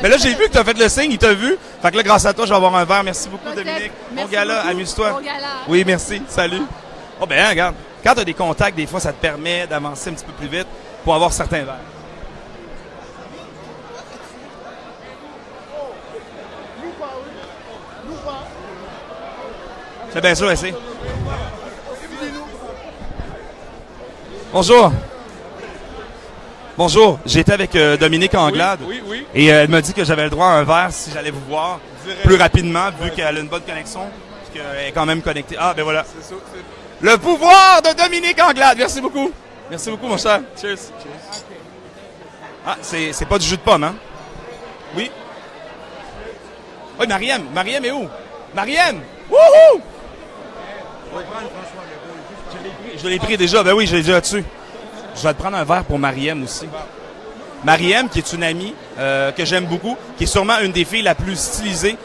Mais là, j'ai vu que tu as fait le signe, il t'a vu. Fait que là, grâce à toi, je vais avoir un verre. Merci beaucoup, Dominique. Bon gala, amuse-toi. Bon gala. Oui, merci. Salut. Oh ben, regarde. Quand tu as des contacts, des fois, ça te permet d'avancer un petit peu plus vite pour avoir certains verres. C'est bien sûr, essaye. Bonjour. Bonjour. J'étais avec Dominique Anglade. Oui. Et elle m'a dit que j'avais le droit à un verre si j'allais vous voir plus rapidement, vu qu'elle a une bonne connexion et qu'elle est quand même connectée. Ah, ben voilà. C'est ça, le pouvoir de Dominique Anglade. Merci beaucoup. Merci beaucoup, mon cher. Cheers. Ah, c'est pas du jus de pomme, hein? Oui. Oui, Mariem. Mariem est où? Mariem! Wouhou! Je l'ai pris déjà. Ben oui, je l'ai déjà dessus. Je vais te prendre un verre pour Mariem aussi. Mariem, qui est une amie que j'aime beaucoup, qui est sûrement une des filles la plus stylisée.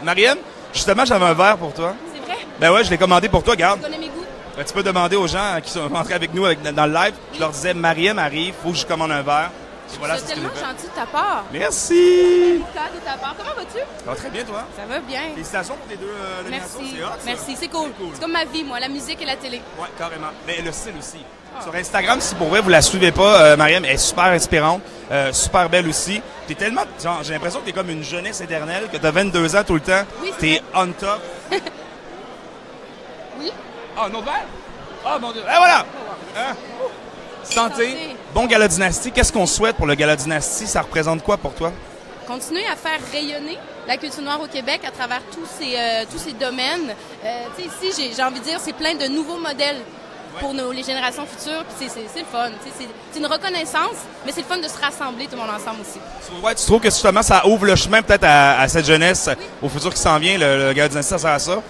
Mariem, justement, j'avais un verre pour toi. C'est vrai? Ben ouais, je l'ai commandé pour toi, garde. Tu connais mes goûts? Ben, tu peux demander aux gens qui sont rentrés avec nous dans le live. Je leur disais, Mariem arrive, faut que je commande un verre. Voilà, c'est tellement gentil de ta part. Merci. De ta part. Comment vas-tu? Ça va très bien, toi? Ça va bien. Félicitations pour tes 2 nominations. Merci. C'est hot, ça. Merci, c'est cool. C'est comme ma vie, moi, la musique et la télé. Ouais, carrément. Mais le style aussi. Sur Instagram, si pour vrai vous la suivez pas, Mariem, elle est super inspirante, super belle aussi. T'es tellement, genre, j'ai l'impression que t'es comme une jeunesse éternelle, que t'as 22 ans tout le temps. Oui, t'es on top. Oui. Ah, un autre verre? Ah, mon Dieu. Et voilà! Hein? Santé. Bon Gala Dynastie. Qu'est-ce qu'on souhaite pour le Gala Dynastie? Ça représente quoi pour toi? Continuer à faire rayonner la culture noire au Québec à travers tous ces domaines. Ici, j'ai envie de dire, c'est plein de nouveaux modèles pour les générations futures. Puis c'est le fun. C'est une reconnaissance, mais c'est le fun de se rassembler tout le monde ensemble aussi. Ouais, tu trouves que justement ça ouvre le chemin peut-être à cette jeunesse, au futur qui s'en vient, le Gala Dynastie, ça sert à ça? Là,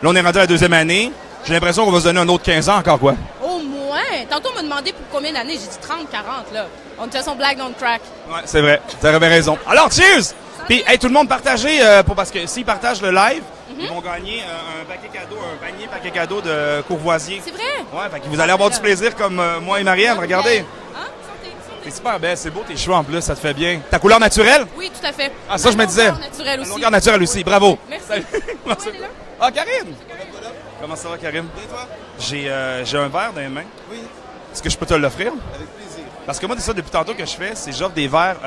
on est rendu à la 2e année. J'ai l'impression qu'on va se donner un autre 15 ans encore, quoi. Au moins! Tantôt, on m'a demandé pour combien d'années. J'ai dit 30, 40, là. On de toute façon, black don't crack. Ouais, c'est vrai. Tu avais raison. Alors, cheers! Puis, hey, tout le monde partagez, parce que s'ils partagent le live, ils vont gagner un paquet cadeau, un panier paquet cadeau de Courvoisier. C'est vrai? Ouais, fait que vous allez avoir du plaisir comme moi et Mariem. Regardez. Hein? Santé. T'es super belle. C'est beau tes cheveux en plus, ça te fait bien. Ta couleur naturelle? Oui, tout à fait. Ah, ça, je me disais. Naturelle aussi. Longueur naturelle aussi. Bravo. Merci. Merci. Ah, Karine! Comment ça va, Karine? Bien, toi? J'ai un verre dans les mains. Oui. Est-ce que je peux te l'offrir? Avec plaisir. Parce que moi, c'est ça depuis tantôt que je fais, c'est j'offre des verres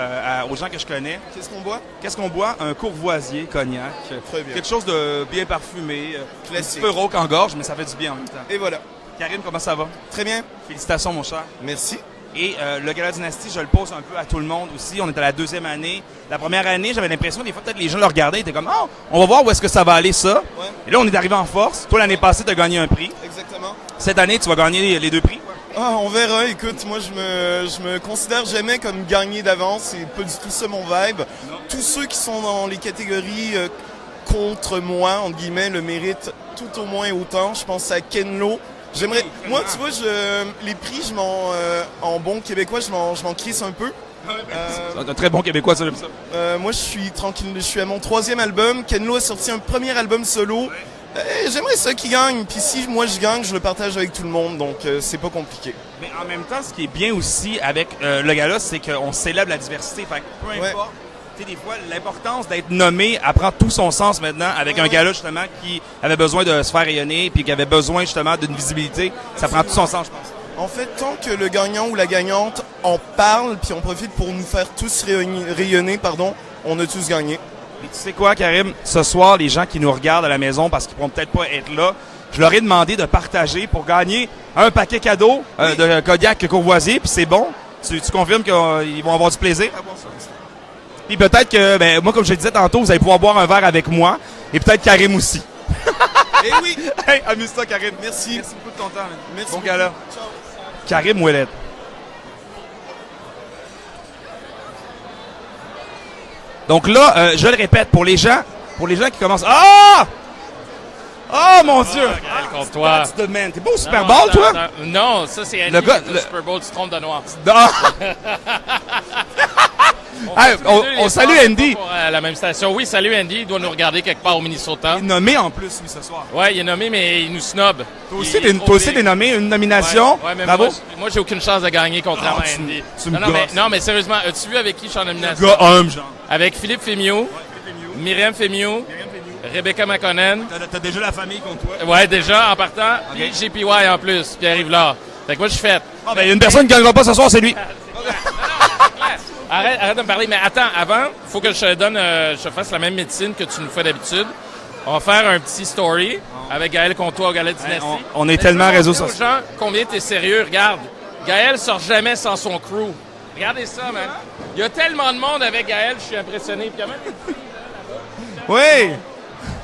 aux gens que je connais. Qu'est-ce qu'on boit? Qu'est-ce qu'on boit? Un Courvoisier cognac. Très bien. Quelque chose de bien parfumé. Un petit peu rauque en gorge, mais ça fait du bien en même temps. Et voilà. Karine, comment ça va? Très bien. Félicitations, mon cher. Merci. Et le Gala Dynastie, je le pose un peu à tout le monde aussi. On est à la 2e année. La première année, j'avais l'impression, des fois, peut-être les gens le regardaient, ils étaient comme « Oh, on va voir où est-ce que ça va aller, ça. Ouais. » Et là, on est arrivé en force. Toi, l'année passée, tu as gagné un prix. Exactement. Cette année, tu vas gagner les 2 prix. Ah, on verra. Écoute, moi, je me considère jamais comme gagné d'avance. C'est pas du tout ça mon vibe. Non. Tous ceux qui sont dans les catégories contre moi, entre guillemets, le méritent tout au moins autant. Je pense à Ken Lo. J'aimerais. Moi, tu vois, les prix, en bon québécois, je m'en crisse un peu. C'est un très bon québécois, ça, j'aime ça. Moi, je suis tranquille. Je suis à mon 3e album. Ken Lo a sorti un premier album solo. J'aimerais ça qu'il gagne. Puis si moi je gagne, je le partage avec tout le monde. Donc, c'est pas compliqué. Mais en même temps, ce qui est bien aussi avec le gala, c'est qu'on célèbre la diversité. Fait que peu importe. Tu sais, des fois, l'importance d'être nommé apprend tout son sens maintenant avec un gala, justement, qui avait besoin de se faire rayonner puis qui avait besoin, justement, d'une visibilité. Ça prend tout son sens, je pense. En fait, tant que le gagnant ou la gagnante en parle puis on profite pour nous faire tous rayonner, on a tous gagné. Et tu sais quoi, Karim? Ce soir, les gens qui nous regardent à la maison parce qu'ils pourront peut-être pas être là, je leur ai demandé de partager pour gagner un paquet cadeau de Kodiak Courvoisier, puis c'est bon. Tu confirmes qu'ils vont avoir du plaisir? Puis peut-être que, moi, comme je le disais tantôt, vous allez pouvoir boire un verre avec moi, et peut-être Karim aussi. Eh oui! Hey, amuse-toi, Karim. Merci. Merci beaucoup de ton temps. Merci bon beaucoup. gala. Ciao. Karim Ouellet. Donc là, je le répète, pour les gens qui commencent... Ah! Oh mon Dieu! Gaël, contre toi. That's the man. T'es pas au Super Bowl, toi? Non, ça c'est Andy. Le Super Bowl, tu te trompes de noir. Non! On salue Andy. Pour, la même station. Oui, salut Andy. Il doit nous regarder quelque part au Minnesota. Il est nommé en plus, lui, ce soir. Oui, il est nommé, mais il nous snob. Toi aussi, t'es nommé, une nomination. Ouais, mais bravo. Moi, j'ai aucune chance de gagner, contrairement à Andy. Non, mais sérieusement, as-tu vu avec qui je suis en nomination? Gars homme, genre. Avec Philippe Fémiot, Myriam Fémiot, Rebecca McConnell. T'as déjà la famille contre toi? Ouais, déjà, en partant. Puis JPY en plus, Pierre-Yves Lard. Fait que moi, je suis fait. Ah, ben, une personne qui ne gagnera pas ce soir, c'est lui. Arrête de me parler, mais attends, avant, il faut que je fasse la même médecine que tu nous fais d'habitude. On va faire un petit story avec Gaël Comtois au Gala Dynastie. On est tellement réseaux sociaux. Gens, combien t'es sérieux? Regarde, Gaël sort jamais sans son crew. Regardez ça, man. Il y a tellement de monde avec Gaël, je suis impressionné. Puis il y a même des filles là-bas. Oui!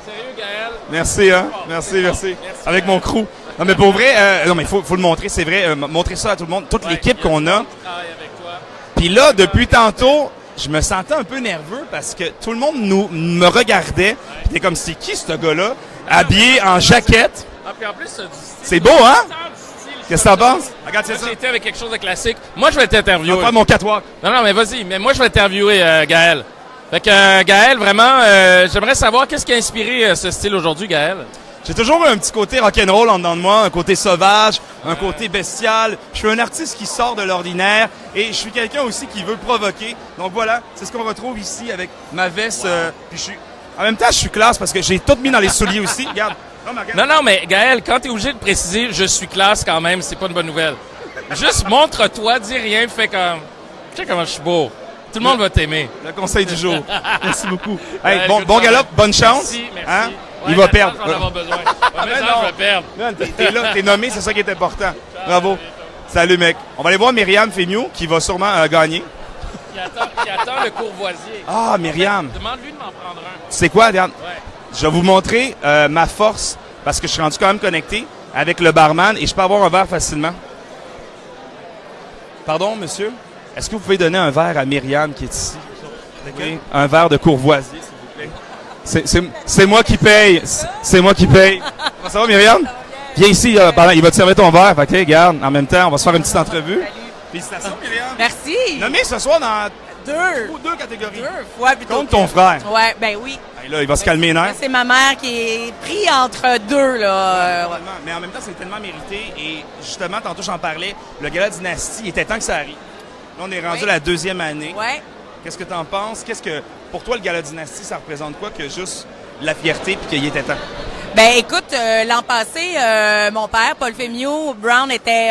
Sérieux, Gaël? Merci, hein? Merci. Avec mon crew. Non, mais pour vrai, non, mais faut le montrer, c'est vrai. Montrer ça à tout le monde, toute l'équipe qu'on a. Puis là, depuis tantôt, je me sentais un peu nerveux parce que tout le monde me regardait. Puis t'es comme, c'est qui ce gars-là? Habillé en jaquette. Ah, puis en plus, c'est beau, hein? Qu'est-ce que t'en penses? Regarde, c'est ça. J'ai été avec quelque chose de classique. Moi, je vais t'interviewer. Je vais faire mon catwalk. Non, mais vas-y. Mais moi, je vais t'interviewer, Gaël. Fait que, Gaël, vraiment, j'aimerais savoir qu'est-ce qui a inspiré ce style aujourd'hui, Gaël? J'ai toujours eu un petit côté rock'n'roll en dedans de moi, un côté sauvage, un côté bestial. Je suis un artiste qui sort de l'ordinaire et je suis quelqu'un aussi qui veut provoquer. Donc voilà, c'est ce qu'on retrouve ici avec ma veste. Puis en même temps, je suis classe parce que j'ai tout mis dans les souliers aussi. Regarde. Non, mais Gaël, quand t'es obligé de préciser « je suis classe » quand même, c'est pas une bonne nouvelle. Juste montre-toi, dis rien, fais comme... Tu sais comment je suis beau. Tout le monde va t'aimer. Le conseil du jour. Merci beaucoup. Hey, bon galop, bonne chance. Merci. Hein? Ouais, il va perdre. Je vais en avoir besoin. Je vais perdre. T'es là, t'es nommé, c'est ça qui est important. Bravo. Salut, mec. On va aller voir Myriam Fémiot, qui va sûrement gagner. Qui attend le Courvoisier. Ah, Myriam. Demande-lui de m'en prendre un. Tu sais quoi, Diane? Ouais. Je vais vous montrer ma force, parce que je suis rendu quand même connecté avec le barman et je peux avoir un verre facilement. Pardon, monsieur? Est-ce que vous pouvez donner un verre à Myriam qui est ici? Oui. Un verre de Courvoisier, s'il vous plaît. C'est moi qui paye. C'est moi qui paye. Ça va, Myriam? Viens ici, il va te servir ton verre. OK, regarde, en même temps, on va se faire une petite entrevue. Félicitations, Myriam. Merci. Nommé ce soir dans deux catégories. 2 fois plutôt. Contre ton frère. Ouais, ben oui. Hey, là, il va se calmer les nerfs. C'est ma mère qui est prise entre deux, là. Mais en même temps, c'est tellement mérité. Et justement, tantôt, j'en parlais, le Gala Dynastie, il était temps que ça arrive. Là, on est rendu à la 2e année. Ouais. Qu'est-ce que tu en penses? Pour toi, le Gala Dynastie, ça représente quoi que juste la fierté puis qu'il était temps? Ben écoute, l'an passé, mon père, Paul Fémiot Brown, était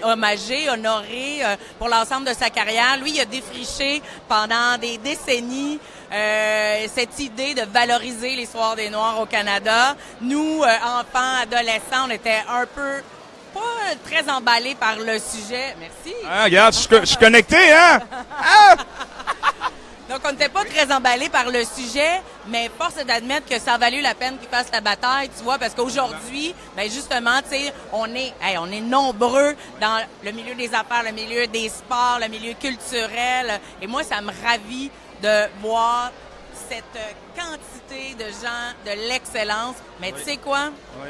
honoré pour l'ensemble de sa carrière. Lui, il a défriché pendant des décennies cette idée de valoriser les soirs des Noirs au Canada. Nous, enfants, adolescents, on était un peu pas très emballé par le sujet. Merci. Ah, regarde, je suis connecté, hein? Ah! Donc, on n'était pas très emballé par le sujet, mais force est d'admettre que ça a valu la peine qu'ils fassent la bataille, tu vois, parce qu'aujourd'hui, ben justement, tu sais, on est nombreux dans le milieu des affaires, le milieu des sports, le milieu culturel, et moi, ça me ravit de voir cette quantité de gens de l'excellence. Mais tu sais quoi? Oui.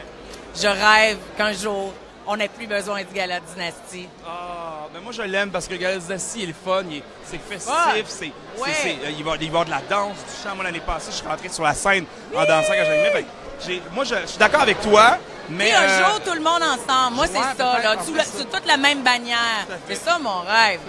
Je rêve qu'un jour, on n'ait plus besoin du Gala Dynastie. Ah, ben moi je l'aime parce que le Gala Dynastie, il est fun, c'est festif, il va y avoir de la danse, du chant. Moi l'année passée, je suis rentré sur la scène en dansant quand j'animais. Moi je suis d'accord avec toi, mais... Et un jour, tout le monde ensemble. Moi, c'est ça, là. Sous toute la même bannière. C'est ça, mon rêve.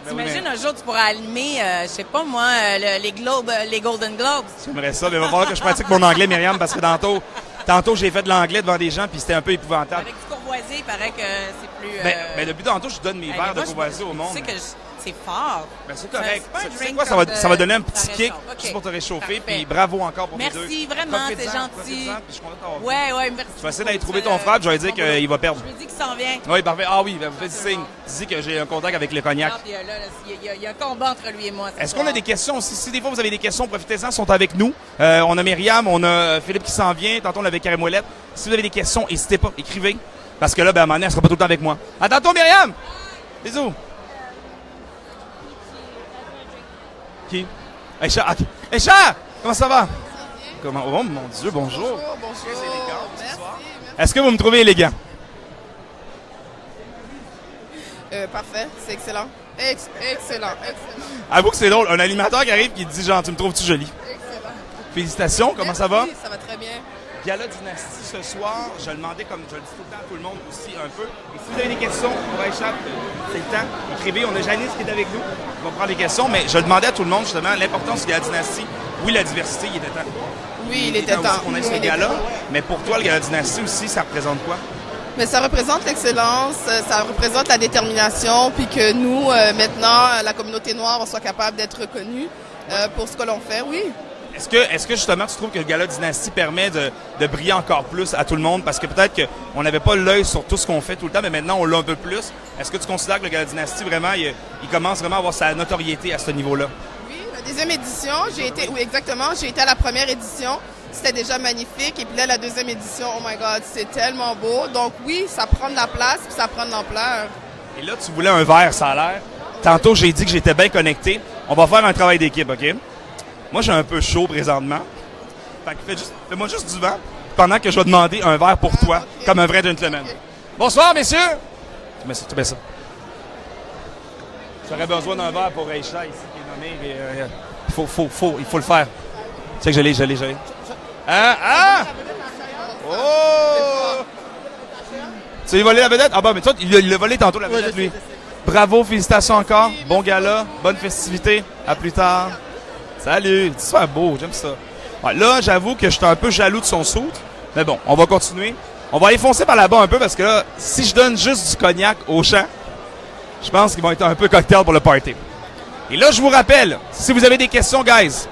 T'imagines un jour, tu pourras animer, je sais pas moi, les Golden Globes. J'aimerais ça, mais il va falloir que je pratique mon anglais, Myriam, parce que tantôt j'ai fait de l'anglais devant des gens, puis c'était un peu épouvantable. Avec du Courvoisier, il paraît que c'est plus... Mais depuis tantôt, je donne mes verres de Courvoisier au monde. Tu sais que c'est fort. Ben, c'est correct. C'est quoi, ça va donner un petit kick juste pour te réchauffer, puis bravo encore pour les deux. Merci, vraiment, c'est gentil. Ouais, merci. Je vais essayer d'aller trouver ton frère, je vais dire qu'il va perdre. Je lui dis qu'il s'en vient. Oui, parfait. Ah oui, vous faites signe. Dis que j'ai un contact avec le cognac. Il y a un combat entre lui et moi. Est-ce qu'on a des questions? Si des fois vous avez des questions, profitez-en, ils sont avec nous. On a Myriam, on a Philippe qui s'en vient, tantôt on avait Karim Ouellette. Si vous avez des questions, n'hésitez pas, écrivez. Parce que là, ben, à un moment donné, elle sera pas tout le temps avec moi. À tantôt, Myriam! Bisous! Qui? Aïcha! Okay. Aïcha! Comment ça va? Comment? Oh mon Dieu, bonjour! Bonjour. Très élégant, merci. Est-ce que vous me trouvez élégant? Parfait, c'est excellent. Excellent. Avoue que c'est drôle, un animateur qui arrive qui dit genre, tu me trouves-tu jolie? Excellent. Félicitations, comment ça va? Oui, ça va très bien. Gala Dynastie ce soir, je le demandais comme je le dis tout le temps à tout le monde aussi un peu. Et si vous avez des questions pour Aïcha, c'est le temps. Écrivez, on a Janice qui est avec nous. On va prendre les questions, mais je demandais à tout le monde justement l'importance du Gala Dynastie. Oui, la diversité, il était temps. Oui, il était temps. On a ce gala, mais pour toi, le Gala Dynastie aussi, ça représente quoi? Mais ça représente l'excellence, ça représente la détermination, puis que nous, maintenant, la communauté noire, on soit capable d'être reconnus pour ce que l'on fait, oui. Est-ce que justement tu trouves que le Gala Dynastie permet de briller encore plus à tout le monde? Parce que peut-être qu'on n'avait pas l'œil sur tout ce qu'on fait tout le temps, mais maintenant on l'a un peu plus. Est-ce que tu considères que le Gala Dynastie, vraiment, il commence vraiment à avoir sa notoriété à ce niveau-là? Oui, la deuxième édition, j'ai été à la première édition. C'était déjà magnifique. Et puis là, la deuxième édition, oh my God, c'est tellement beau. Donc oui, ça prend de la place, puis ça prend de l'ampleur. Et là, tu voulais un verre, ça a l'air. Tantôt, j'ai dit que j'étais bien connecté. On va faire un travail d'équipe, OK? Moi, j'ai un peu chaud présentement. Fait que fais-moi juste du vent pendant que je vais demander un verre pour toi, okay, comme un vrai gentleman. Okay. Bonsoir, messieurs! Tu mets ça. J'aurais besoin d'un verre pour Aïcha ici, qui est nommé. Il faut le faire. Tu sais que je l'ai. Ah! Oh! Tu lui volé la vedette? Ah bah, mais toi, il l'a volé tantôt, la vedette, lui. Bravo, félicitations encore. Bon gala, bonne festivité. À plus tard. Salut! C'est super beau, j'aime ça. Ouais, là, j'avoue que j'étais un peu jaloux de son saut. Mais bon, on va continuer. On va aller foncer par là-bas un peu parce que là, si je donne juste du cognac aux champs, je pense qu'ils vont être un peu cocktail pour le party. Et là, je vous rappelle, si vous avez des questions, guys,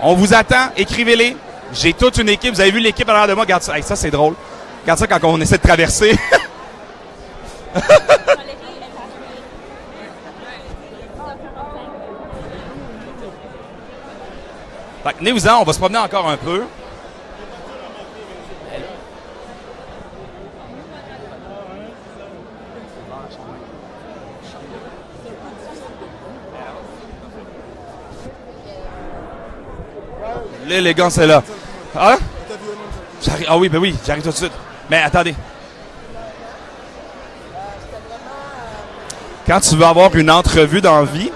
on vous attend, écrivez-les. J'ai toute une équipe. Vous avez vu l'équipe à l'arrière de moi? Regarde ça. Hey, ça, c'est drôle. Regarde ça quand on essaie de traverser. Venez-vous-en, on va se promener encore un peu. L'élégance est là. Hein? Ah oui, ben oui, j'arrive tout de suite. Mais attendez. Quand tu veux avoir une entrevue dans la vie,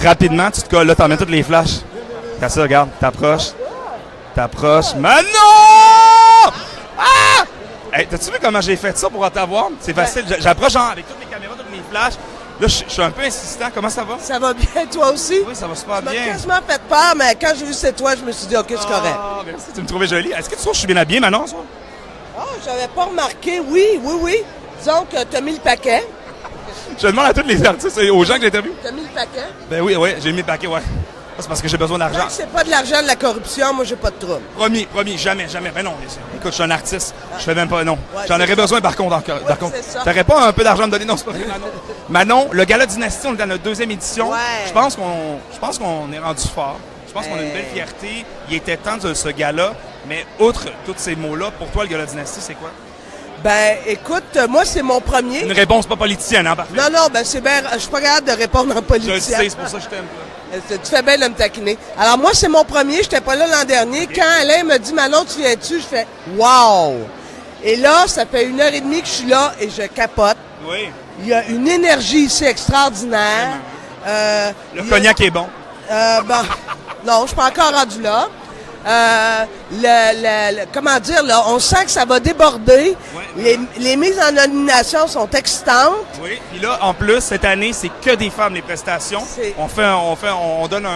rapidement, tu te colles là, t'en mets toutes les flashs. Quand ça, regarde, t'approches. Mais non! Ah! Hey, t'as-tu vu comment j'ai fait ça pour t'avoir? C'est facile. J'approche genre avec toutes mes caméras, toutes mes flashs. Là, je suis un peu insistant. Comment ça va? Ça va bien, toi aussi? Oui, ça va super bien. Tu m'as quasiment fait peur, mais quand j'ai vu c'est toi, je me suis dit, OK, c'est correct. Ah, merci. Tu me trouvais jolie. Est-ce que tu trouves que je suis bien habillé maintenant, ça? Ah, j'avais pas remarqué. Oui. Disons que t'as mis le paquet. Je demande à tous les artistes et aux gens que j'interviewe. T'as mis le paquet? Ben oui, j'ai mis le paquet, ouais. C'est parce que j'ai besoin d'argent. Tant que c'est pas de l'argent de la corruption, moi, j'ai pas de trouble. Promis, jamais. Ben non, écoute, je suis un artiste. Je fais même pas, non. J'en aurais besoin, par contre, encore. Par contre, t'aurais pas un peu d'argent à me donner? Non, c'est pas vrai, Manon. Manon, le Gala Dynastie, on est dans notre 2e édition. Ouais. Je pense qu'on est rendu fort. Je pense qu'on a une belle fierté. Il était temps de ce gala. Mais outre tous ces mots-là, pour toi, le Gala Dynastie, c'est quoi? Ben, écoute, moi, c'est mon premier. Une réponse pas politicienne, hein, parfait. Non, ben, c'est bien. Je suis pas capable de répondre en politique. Je le sais, c'est pour ça que je t'aime. Tu fais bien de me taquiner. Alors, moi, c'est mon premier. J'étais pas là l'an dernier. Quand Alain me dit, Manon, tu viens-tu? Je fais, wow! Et là, ça fait 1h30 que je suis là et je capote. Oui. Il y a une énergie ici extraordinaire. Le cognac est bon. Non, je suis pas encore rendu là. Comment dire, là, on sent que ça va déborder. Les mises en nomination sont excitantes. Oui, puis là, en plus, cette année, c'est que des femmes, les prestations. On donne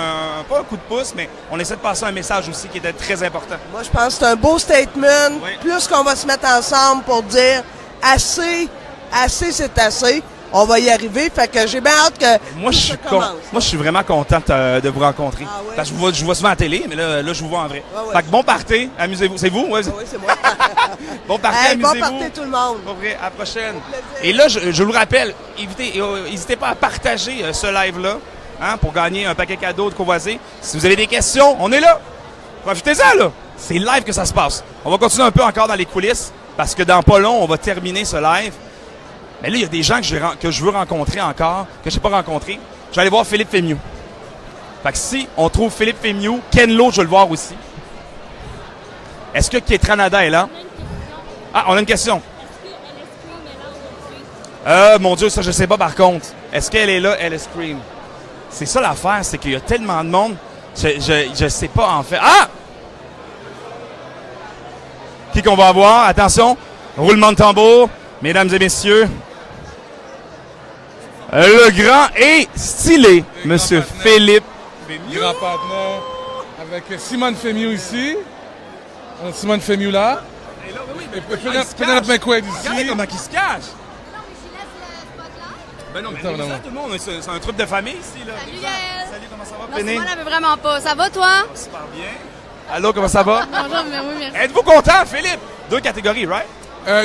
pas un coup de pouce, mais on essaie de passer un message aussi qui était très important. Moi, je pense que c'est un beau statement. Oui. Plus qu'on va se mettre ensemble pour dire assez, c'est assez. On va y arriver, fait que j'ai bien hâte que moi je suis vraiment content de vous rencontrer. Ah ouais? Parce que je vous vois souvent à la télé, mais là je vous vois en vrai. Ah ouais. Fait que bon party, amusez-vous. C'est vous? Ouais, oui, c'est moi. Bon party, hey, amusez-vous. Bon party tout le monde. Pour vrai, à la prochaine. Et là, je vous le rappelle, n'hésitez pas à partager ce live-là, hein, pour gagner un paquet cadeau de Courvoisier. Si vous avez des questions, on est là. Profitez-en, là. C'est live que ça se passe. On va continuer un peu encore dans les coulisses, parce que dans pas long, on va terminer ce live. Mais là, il y a des gens que je veux rencontrer encore, que je n'ai pas rencontrés. Je vais aller voir Philippe Fémieux. Fait que si on trouve Philippe Fémieux, Ken Lo, je veux le voir aussi. Est-ce que Kétranada est là? Ah, on a une question. Mon Dieu, ça, je sais pas par contre. Est-ce qu'elle est là, elle Scream? C'est ça l'affaire, c'est qu'il y a tellement de monde. Je sais pas en fait. Ah! Qui qu'on va avoir? Attention, roulement de tambour. Mesdames et messieurs, le grand et stylé, Monsieur Philippe Fémieux. Grand partenaire avec Simone Fémieux ici. Simone Fémieux là. Et là, oui, Penelope McQuaid ici. Regardez comment il se cache. Ben non, mais tout le monde, c'est un truc de famille ici. Là. Salut Yael. Salut, comment ça va, Non, Péné? Simone, elle veut vraiment pas. Ça va, toi? Super bien. Allô, comment ça va? Bonjour, mais oui, merci. Êtes-vous content, Philippe? 2 catégories, right?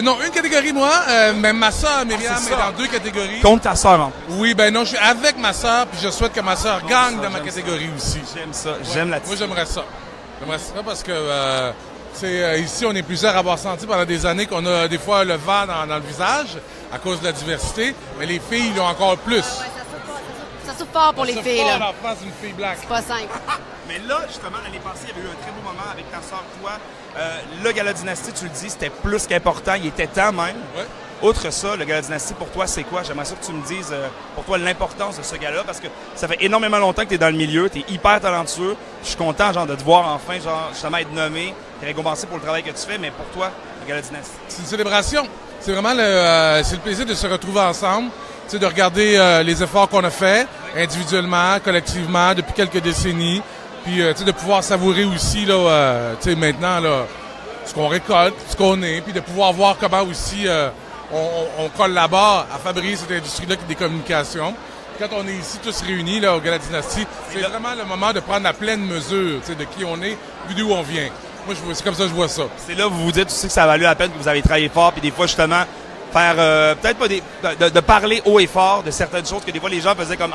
Non, une catégorie, moi, mais ma soeur, Myriam, est dans 2 catégories. Contre ta soeur, hein? Oui, ben non, je suis avec ma soeur, puis je souhaite que ma soeur gagne dans ma catégorie aussi. J'aime ça, j'aime la Moi, j'aimerais ça. J'aimerais ça parce que, ici, on est plusieurs à avoir senti pendant des années qu'on a des fois le vent dans le visage à cause de la diversité, mais les filles l'ont encore plus. Ça souffre fort pour les filles, là. En France, une fille black. C'est pas simple. Mais là, justement, l'année passée, il y avait eu un très beau moment avec ta soeur, toi. Le Gala Dynastie, tu le dis, c'était plus qu'important. Il était temps même. Ouais. Outre ça, le Gala Dynastie, pour toi, c'est quoi? J'aimerais ça que tu me dises, pour toi, l'importance de ce gala, parce que ça fait énormément longtemps que tu es dans le milieu, tu es hyper talentueux. Je suis content, genre, de te voir enfin, genre, justement, être nommé, t'es récompensé pour le travail que tu fais, mais pour toi, le Gala Dynastie. C'est une célébration. C'est vraiment le plaisir de se retrouver ensemble, de regarder les efforts qu'on a faits, individuellement, collectivement, depuis quelques décennies. Puis, de pouvoir savourer aussi, là, maintenant, là, ce qu'on récolte, ce qu'on est, puis de pouvoir voir comment aussi on collabore à fabriquer cette industrie-là des communications. Quand on est ici tous réunis, là, au Gala Dynastie, c'est vraiment le moment de prendre la pleine mesure, de qui on est, puis d'où on vient. Moi, c'est comme ça que je vois ça. C'est là où vous vous dites aussi que ça a valu la peine, que vous avez travaillé fort, puis des fois, justement, faire peut-être pas de parler haut et fort de certaines choses que des fois les gens faisaient comme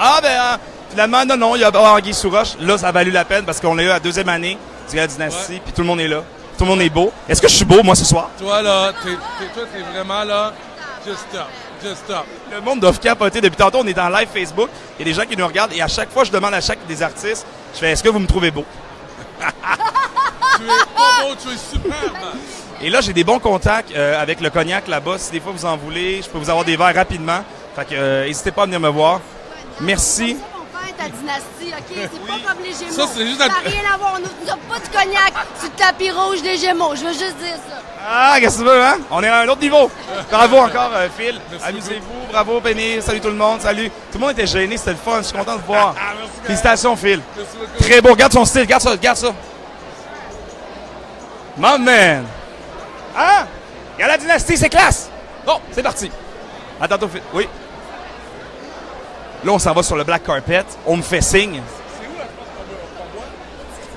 finalement non il y a Anguille sous roche. Là ça a valu la peine parce qu'on est là à la 2e année du Gala Dynastie puis tout le monde est là, tout le monde est beau. Est-ce que je suis beau moi ce soir? Toi là t'es vraiment là, just stop. Le monde doit capoter depuis tantôt. On est en live Facebook, il y a des gens qui nous regardent et à chaque fois je demande à chaque des artistes, je fais est-ce que vous me trouvez beau? Tu es pas beau, tu es superbe. Et là, j'ai des bons contacts avec le cognac là-bas. Si des fois vous en voulez, je peux vous avoir des verres rapidement. Fait que n'hésitez pas à venir me voir. Merci. C'est ça qu'on fait ta dynastie, OK? C'est pas comme les Gémeaux. Ça, c'est juste ça n'a rien à voir. Nous n'avons pas de cognac sur le tapis rouge des Gémeaux. Je veux juste dire ça. Ah, qu'est-ce que tu veux, hein? On est à un autre niveau. Bravo encore, Phil. Amusez-vous. Bravo, Penny. Salut tout le monde. Salut. Tout le monde était gêné. C'était le fun. Je suis content de vous voir. Félicitations, Phil. Très beau. Regarde son style. Regarde ça. Regarde ça. My man. Hein? Gala Dynastie, c'est classe! Bon, c'est parti. À tantôt, Phil. Oui. Là, on s'en va sur le black carpet. On me fait signe.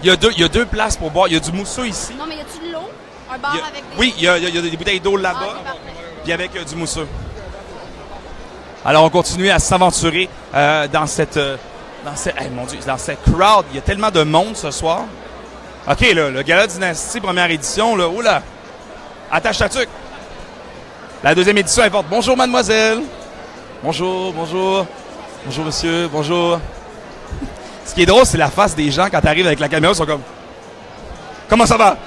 Il y a deux places pour boire. Il y a du mousseux ici. Non, mais y a-tu de l'eau? Un bar avec des... Oui, il y a des bouteilles d'eau là-bas. Puis avec du mousseux. Alors, on continue à s'aventurer dans cette crowd. Il y a tellement de monde ce soir. OK, là, le Gala Dynastie, première édition, là. Oula! Attache ta tuque. La deuxième édition est forte. Bonjour, mademoiselle. Bonjour, bonjour. Bonjour, monsieur. Bonjour. Ce qui est drôle, c'est la face des gens quand tu arrives avec la caméra. Ils sont comme... Comment ça va?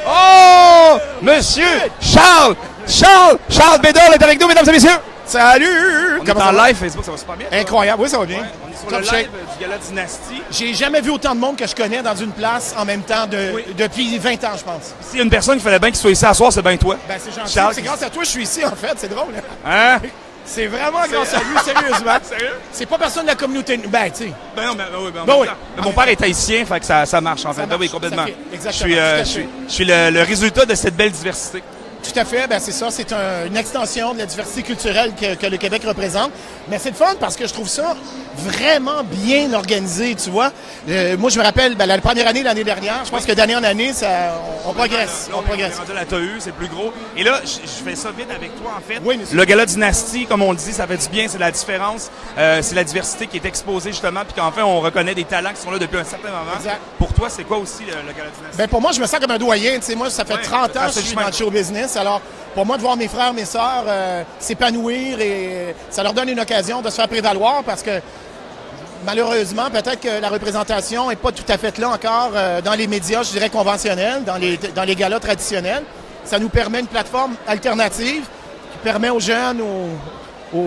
Oh! Monsieur Charles Bédard est avec nous, mesdames et messieurs. Salut! On est en live Facebook, ça va super bien. Incroyable, oui, ça va bien. On est sur le live du Gala Dynastie. J'ai jamais vu autant de monde que je connais dans une place en même temps depuis 20 ans, je pense. S'il y a une personne qui fallait bien qu'il soit ici à soir, c'est bien toi. Ben, c'est gentil. Charles, C'est grâce à toi que je suis ici, en fait. C'est drôle. Hein? C'est vraiment grâce à lui, sérieusement. Sérieux? C'est pas personne de la communauté. Ben, tu sais. Ben non, mais oui. Ben oui. Mais mon père est haïtien, fait que ça marche, en fait. Ben oui, complètement. Je suis le résultat de cette belle diversité. Tout à fait, ben c'est ça, c'est une extension de la diversité culturelle que le Québec représente. Mais c'est le fun parce que je trouve ça vraiment bien organisé, tu vois. Moi, je me rappelle, la première année, l'année dernière, je pense que d'année en année, on progresse. Là, on progresse. On est rendu à la TAU, c'est plus gros. Et là, je fais ça vite avec toi, en fait. Oui, monsieur. Le Gala Dynastie, comme on le dit, ça fait du bien, c'est la différence. C'est la diversité qui est exposée, justement, puis qu'enfin, on reconnaît des talents qui sont là depuis un certain moment. Exact. Pour toi, c'est quoi aussi le Gala Dynastie? Ben pour moi, je me sens comme un doyen. Tu sais, moi, ça fait 30 ans que je suis dans le show business. Alors, pour moi, de voir mes frères, mes sœurs s'épanouir et ça leur donne une occasion de se faire prévaloir parce que malheureusement, peut-être que la représentation n'est pas tout à fait là encore dans les médias, je dirais, conventionnels, dans les galas traditionnels. Ça nous permet une plateforme alternative qui permet aux jeunes,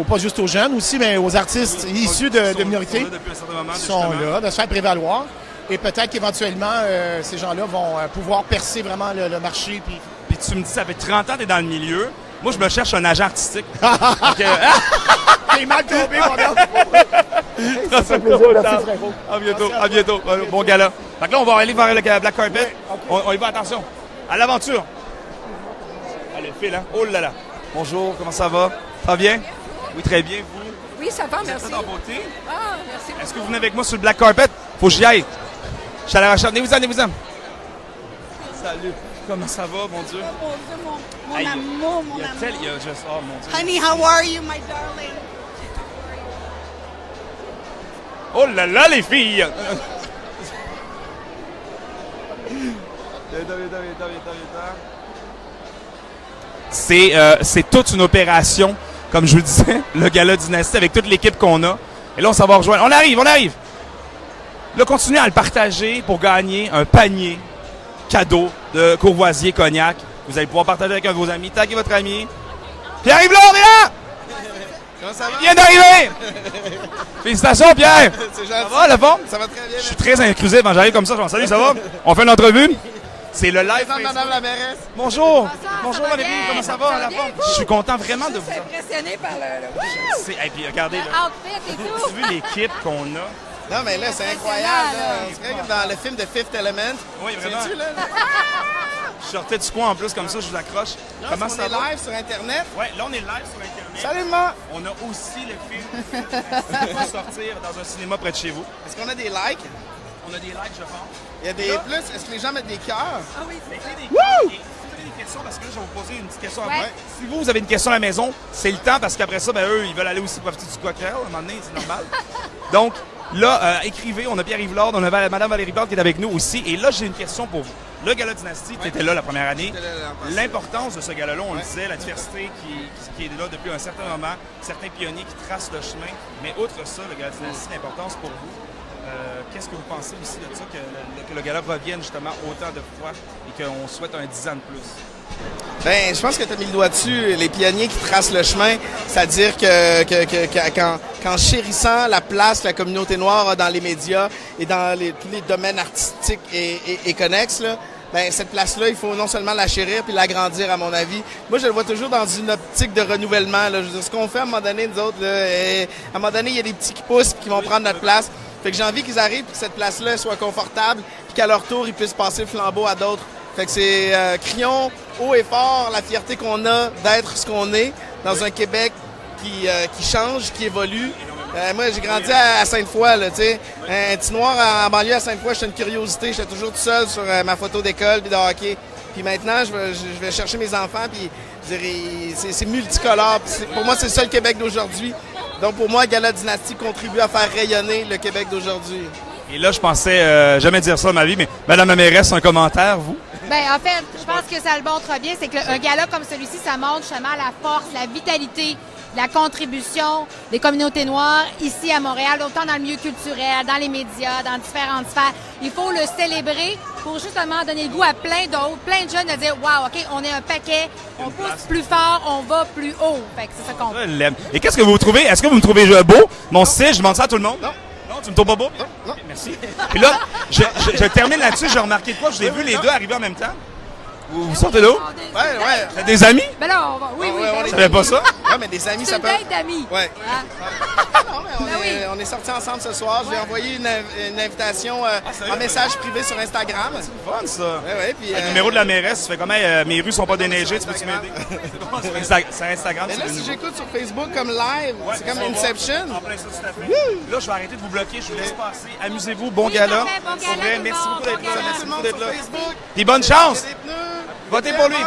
pas juste aux jeunes aussi, mais aux artistes issus de minorités qui sont là, de se faire prévaloir. Et peut-être qu'éventuellement, ces gens-là vont pouvoir percer vraiment le marché. Puis tu me dis, ça fait 30 ans que tu es dans le milieu. Moi, je me cherche un agent artistique. T'es mal tombé, mon gars. Ça fait plaisir, merci, frérot. À bientôt. Bon gala. Fait que là, on va aller vers le Black Carpet. Ouais, okay. On y va, attention. À l'aventure. Allez, file, hein. Oh là là. Bonjour, comment ça va? Ça va bien? Oui, très bien, vous? Oui, ça va, merci. Vous êtes en beauté? Ah, merci. Est-ce que vous venez avec moi sur le Black Carpet? Faut que j'y aille. Je suis à la recherche. Venez-vous-en. Salut. Comment ça va, mon Dieu? Oh, mon Dieu, mon amour, mon amour. Il y a juste... Oh, mon Dieu. Honey, how are you, my darling? Oh là là, les filles! C'est toute une opération, comme je vous le disais, le Gala Dynastie, avec toute l'équipe qu'on a. Et là, on s'en va rejoindre. On arrive! Là, continuez à le partager pour gagner un panier cadeau de Courvoisier Cognac. Vous allez pouvoir partager avec un de vos amis. Taguez votre ami. Pierre-Yves Lourdes est là! Comment ça va? Il vient d'arriver! Félicitations, Pierre! C'est gentil. Ça va, le fond? Ça va très bien. Je suis très inclusif. Quand j'arrive comme ça, je vais salut, ça va? On fait une entrevue? C'est le live. Madame la mairesse. Bonjour! Bonjour, Valérie, comment ça va? Je suis content vraiment de vous... Je suis impressionné par le... Et puis, regardez, là. Outfit et tout. Tu as vu l'équipe qu'on a? Non, mais là, c'est incroyable. On dirait comme dans le film de Fifth Element. Oui, vraiment. Tu là? Je sortais du coin en plus, comme ça, je vous accroche. Là, comment ça va? On est live sur Internet. Oui, là, on est live sur Internet. Salut, maman! On a aussi le film qui va sortir dans un cinéma près de chez vous. Est-ce qu'on a des likes? On a des likes, je pense. Il y a des plus. Est-ce que les gens mettent des cœurs? Ah oui, c'est des cœurs. Des questions, parce que là, je vais vous poser une petite question après. Si vous avez une question à la maison, c'est le temps, parce qu'après ça, eux, ils veulent aller aussi profiter du cocktail. À un moment donné, c'est normal. Donc, là, écrivez, on a Pierre-Yves Lourdes, on a Mme Valérie Plante qui est avec nous aussi. Et là, j'ai une question pour vous. Le Gala Dynastie, tu étais là la première année. L'importance de ce gala-là, on le disait, la diversité qui est là depuis un certain moment, certains pionniers qui tracent le chemin. Mais outre ça, le Gala Dynastie, l'importance pour vous. Qu'est-ce que vous pensez aussi de ça, que le gala revienne justement autant de fois et qu'on souhaite un 10 ans de plus? Ben, je pense que tu as mis le doigt dessus. Les pionniers qui tracent le chemin, c'est-à-dire qu'en chérissant la place que la communauté noire a dans les médias et dans tous les domaines artistiques et connexes, là, ben, cette place-là, il faut non seulement la chérir puis l'agrandir, à mon avis. Moi, je le vois toujours dans une optique de renouvellement. Là. Je veux dire, ce qu'on fait à un moment donné, nous autres, là, à un moment donné, il y a des petits qui poussent et qui vont prendre notre place. Fait que j'ai envie qu'ils arrivent et que cette place-là soit confortable puis qu'à leur tour, ils puissent passer le flambeau à d'autres. Fait que c'est crions haut et fort la fierté qu'on a d'être ce qu'on est dans un Québec qui change, qui évolue Moi, j'ai grandi à Sainte-Foy, là, tu sais. Un petit noir en banlieue à Sainte-Foy, j'étais une curiosité. J'étais toujours tout seul sur ma photo d'école puis de hockey. Puis maintenant, je vais chercher mes enfants, puis je dirais, c'est multicolore. Pour moi, c'est le seul Québec d'aujourd'hui. Donc, pour moi, Gala Dynastie contribue à faire rayonner le Québec d'aujourd'hui. Et là, je pensais jamais dire ça dans ma vie, mais Madame la mairesse, un commentaire, vous? Ben, en fait, je pense que ça le montre bien, c'est qu'un gala comme celui-ci, ça montre justement la force, la vitalité, la contribution des communautés noires ici à Montréal, autant dans le milieu culturel, dans les médias, dans différentes sphères. Il faut le célébrer pour justement donner le goût à plein d'autres, plein de jeunes de dire « Wow, OK, on est un paquet, on pousse plus fort, on va plus haut. » Fait que c'est ça qu'on veut. Je l'aime. Et qu'est-ce que vous trouvez? Est-ce que vous me trouvez beau? Mon style, je demande ça à tout le monde? Non. Non, tu me trouves pas beau? Non. Merci. Puis là, je termine là-dessus. J'ai remarqué de quoi? Je vous ai vu les deux arriver en même temps. Vous sortez d'où? Ouais. Vous êtes des amis? Ben là, on va. Oui. Je savais pas ça. Ouais, mais des amis, C'est ça une peut. date d'amis. Ouais. Non, mais on est sortis ensemble ce soir. Je lui ai envoyé une invitation en message privé sur Instagram. C'est fun, ça. Ouais, puis. Le numéro de la mairesse, tu fais comment? Mes rues sont pas déneigées, tu peux-tu m'aider? Sur Instagram, Mais là, c'est si j'écoute sur Facebook comme live, c'est comme Inception. En plein ça, tout à fait. Là, je vais arrêter de vous bloquer, je vous laisse passer. Amusez-vous, bon gala. parfait, bon gala, Pour vrai, tout le merci monde, beaucoup d'être bon là. gala. Merci beaucoup d'être là. Facebook. Puis bonne chance! Des pneus. Votez pour lui.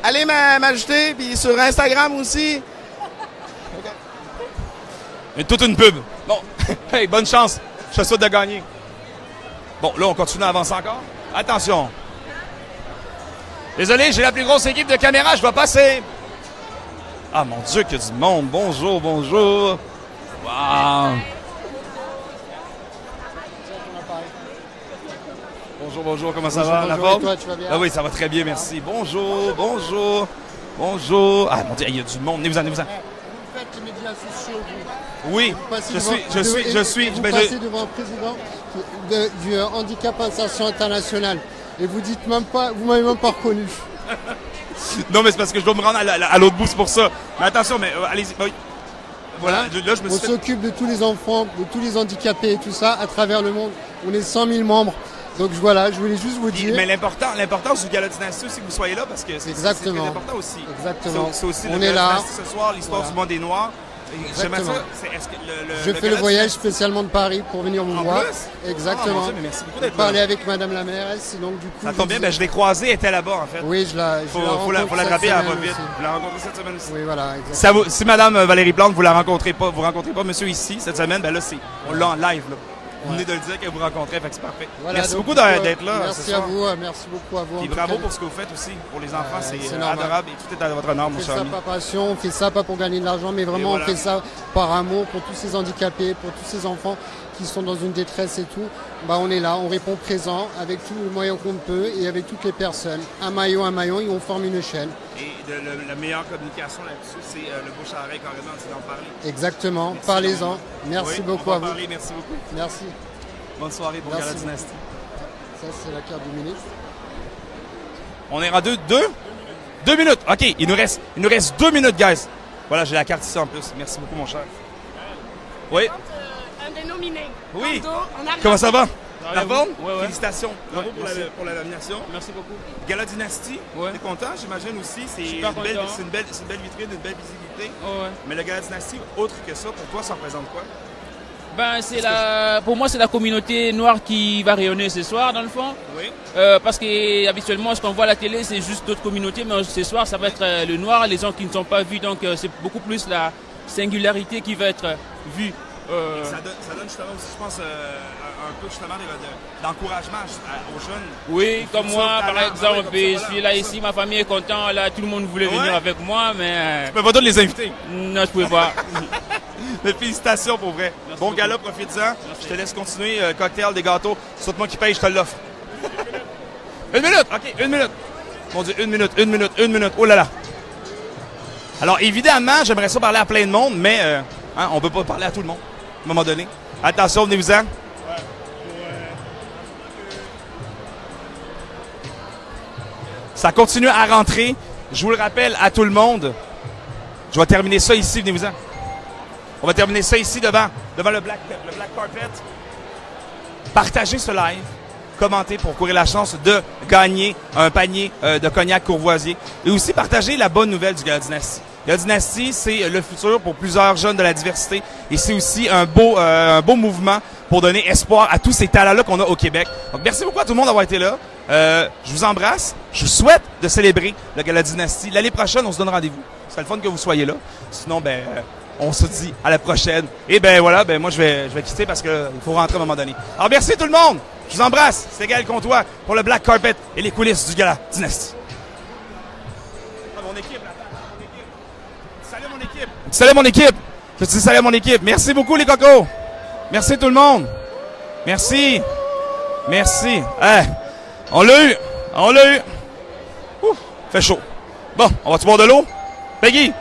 Allez m'ajouter, puis sur Instagram aussi. Mais toute une pub. Bon, hey, bonne chance. Je te souhaite de gagner. Bon, là, on continue à avancer encore. Attention. Désolé, j'ai la plus grosse équipe de caméras, je vais passer. Ah, mon Dieu, qu'il y a du monde. Bonjour, bonjour. Wow. Bonjour, comment ça va? La forme? Toi, tu vas bien? Ah oui, ça va très bien, merci. Bonjour. Ah, mon Dieu, il y a du monde. Venez-vous-en. Vous faites les médias sociaux, vous. Oui, Vous passez je suis. Vous passez devant le président du Handicap Insertion International. Et vous dites même pas, vous m'avez même pas reconnu. Non, mais c'est parce que je dois me rendre à l'autre bout, c'est pour ça. Mais attention, mais allez-y. Oui. Voilà, là, je me On suis s'occupe de tous les enfants, de tous les handicapés et tout ça à travers le monde. On est 100 000 membres. Donc voilà, je voulais juste vous dire. Mais l'importance du Gala Dynastie, c'est que vous soyez là parce que c'est important aussi. Exactement. C'est aussi On le est Gala là. Dynastie ce soir, l'histoire du monde des Noirs. J'aimerais ça. Je fais le voyage spécialement de Paris pour venir vous voir. Exactement. Oh, mon Dieu, mais merci beaucoup d'être Parler là. avec Madame la mairesse, donc du coup. Ça tombe bien, je l'ai croisée, elle était là-bas en fait. Oui, je la Faut l'attraper, elle va vite. Vous la rencontrez cette semaine aussi. Oui, voilà, exactement. Si Madame Valérie Plante, vous rencontrez pas monsieur ici cette semaine, ben là, on l'a en live là. Vous venez de le dire que vous rencontrez, fait que c'est parfait. Voilà, merci donc, beaucoup d'être là. Merci à vous, merci beaucoup à vous. Et bravo pour ce que vous faites aussi pour les enfants, c'est normal. adorable et tout est à votre honneur, mon cher On fait ami. ça par passion, on fait ça pas pour gagner de l'argent, mais vraiment voilà. on fait ça par amour pour tous ces handicapés, pour tous ces enfants qui sont dans une détresse et tout. Bah on est là, on répond présent avec tous les moyens qu'on peut et avec toutes les personnes. Un maillon, et on forme une chaîne. Et la meilleure communication là-dessus, c'est le bouche-à-oreille carrément, c'est d'en parler. Exactement, parlez-en. Merci beaucoup à vous. Merci beaucoup. Merci. Bonne soirée pour Gala Dynastie. Ça, c'est la carte du ministre. On est rendu 2 minutes. OK, il nous reste 2 minutes, guys. Voilà, j'ai la carte ici en plus. Merci beaucoup, mon cher. Oui? Un des nominés. Oui. Tantôt, on arrive Comment ça va? Ça va, La vous? forme? Ouais. Félicitations. Bravo Merci. pour la nomination. Merci beaucoup. Gala Dynastie, t'es content, j'imagine aussi. C'est Super une belle content. vitrine, une belle visibilité. Ouais. Mais le Gala Dynastie, autre que ça, pour toi, ça représente quoi? Ben, pour moi, c'est la communauté noire qui va rayonner ce soir, dans le fond. Oui. Parce que habituellement, ce qu'on voit à la télé, c'est juste d'autres communautés, mais ce soir, ça va être le noir, les gens qui ne sont pas vus. Donc, c'est beaucoup plus la singularité qui va être vue. Ça donne justement aussi, je pense, un peu justement d'encouragement aux jeunes. Oui, comme moi, par exemple, ouais, je suis là ici, ma famille est contente, là, tout le monde voulait venir avec moi, mais... Tu peux pas tous les inviter? Non, je pouvais pas. Mais félicitations pour vrai. Merci bon beaucoup. gala, profite-en. Je te laisse continuer. Cocktail, des gâteaux. C'est moi qui paye, je te l'offre. 1 minute! OK, 1 minute. Mon Dieu, 1 minute. Oh là là. Alors, évidemment, j'aimerais ça parler à plein de monde, mais on peut pas parler à tout le monde, à un moment donné. Attention, venez-vous-en. Ça continue à rentrer. Je vous le rappelle à tout le monde. Je vais terminer ça ici, venez-vous-en. On va terminer ça ici devant le black carpet. Partagez ce live. commenter pour courir la chance de gagner un panier de cognac Courvoisier. Et aussi partager la bonne nouvelle du Gala Dynastie. La Dynastie, c'est le futur pour plusieurs jeunes de la diversité et c'est aussi un beau mouvement pour donner espoir à tous ces talents-là qu'on a au Québec. Donc, merci beaucoup à tout le monde d'avoir été là. Je vous embrasse. Je vous souhaite de célébrer le Gala Dynastie. L'année prochaine, on se donne rendez-vous. C'est le fun que vous soyez là. Sinon, on se dit à la prochaine. Et voilà, moi, je vais quitter parce qu'il faut rentrer à un moment donné. Alors, merci tout le monde. Je vous embrasse. C'est Gaël Comtois pour le Black Carpet et les coulisses du Gala Dynastie. Mon équipe, salut mon équipe. Salut mon équipe. Je te dis salut à mon équipe. Merci beaucoup les cocos. Merci tout le monde. Merci. Merci. On l'a eu. Fait chaud. Bon, on va-tu boire de l'eau? Peggy,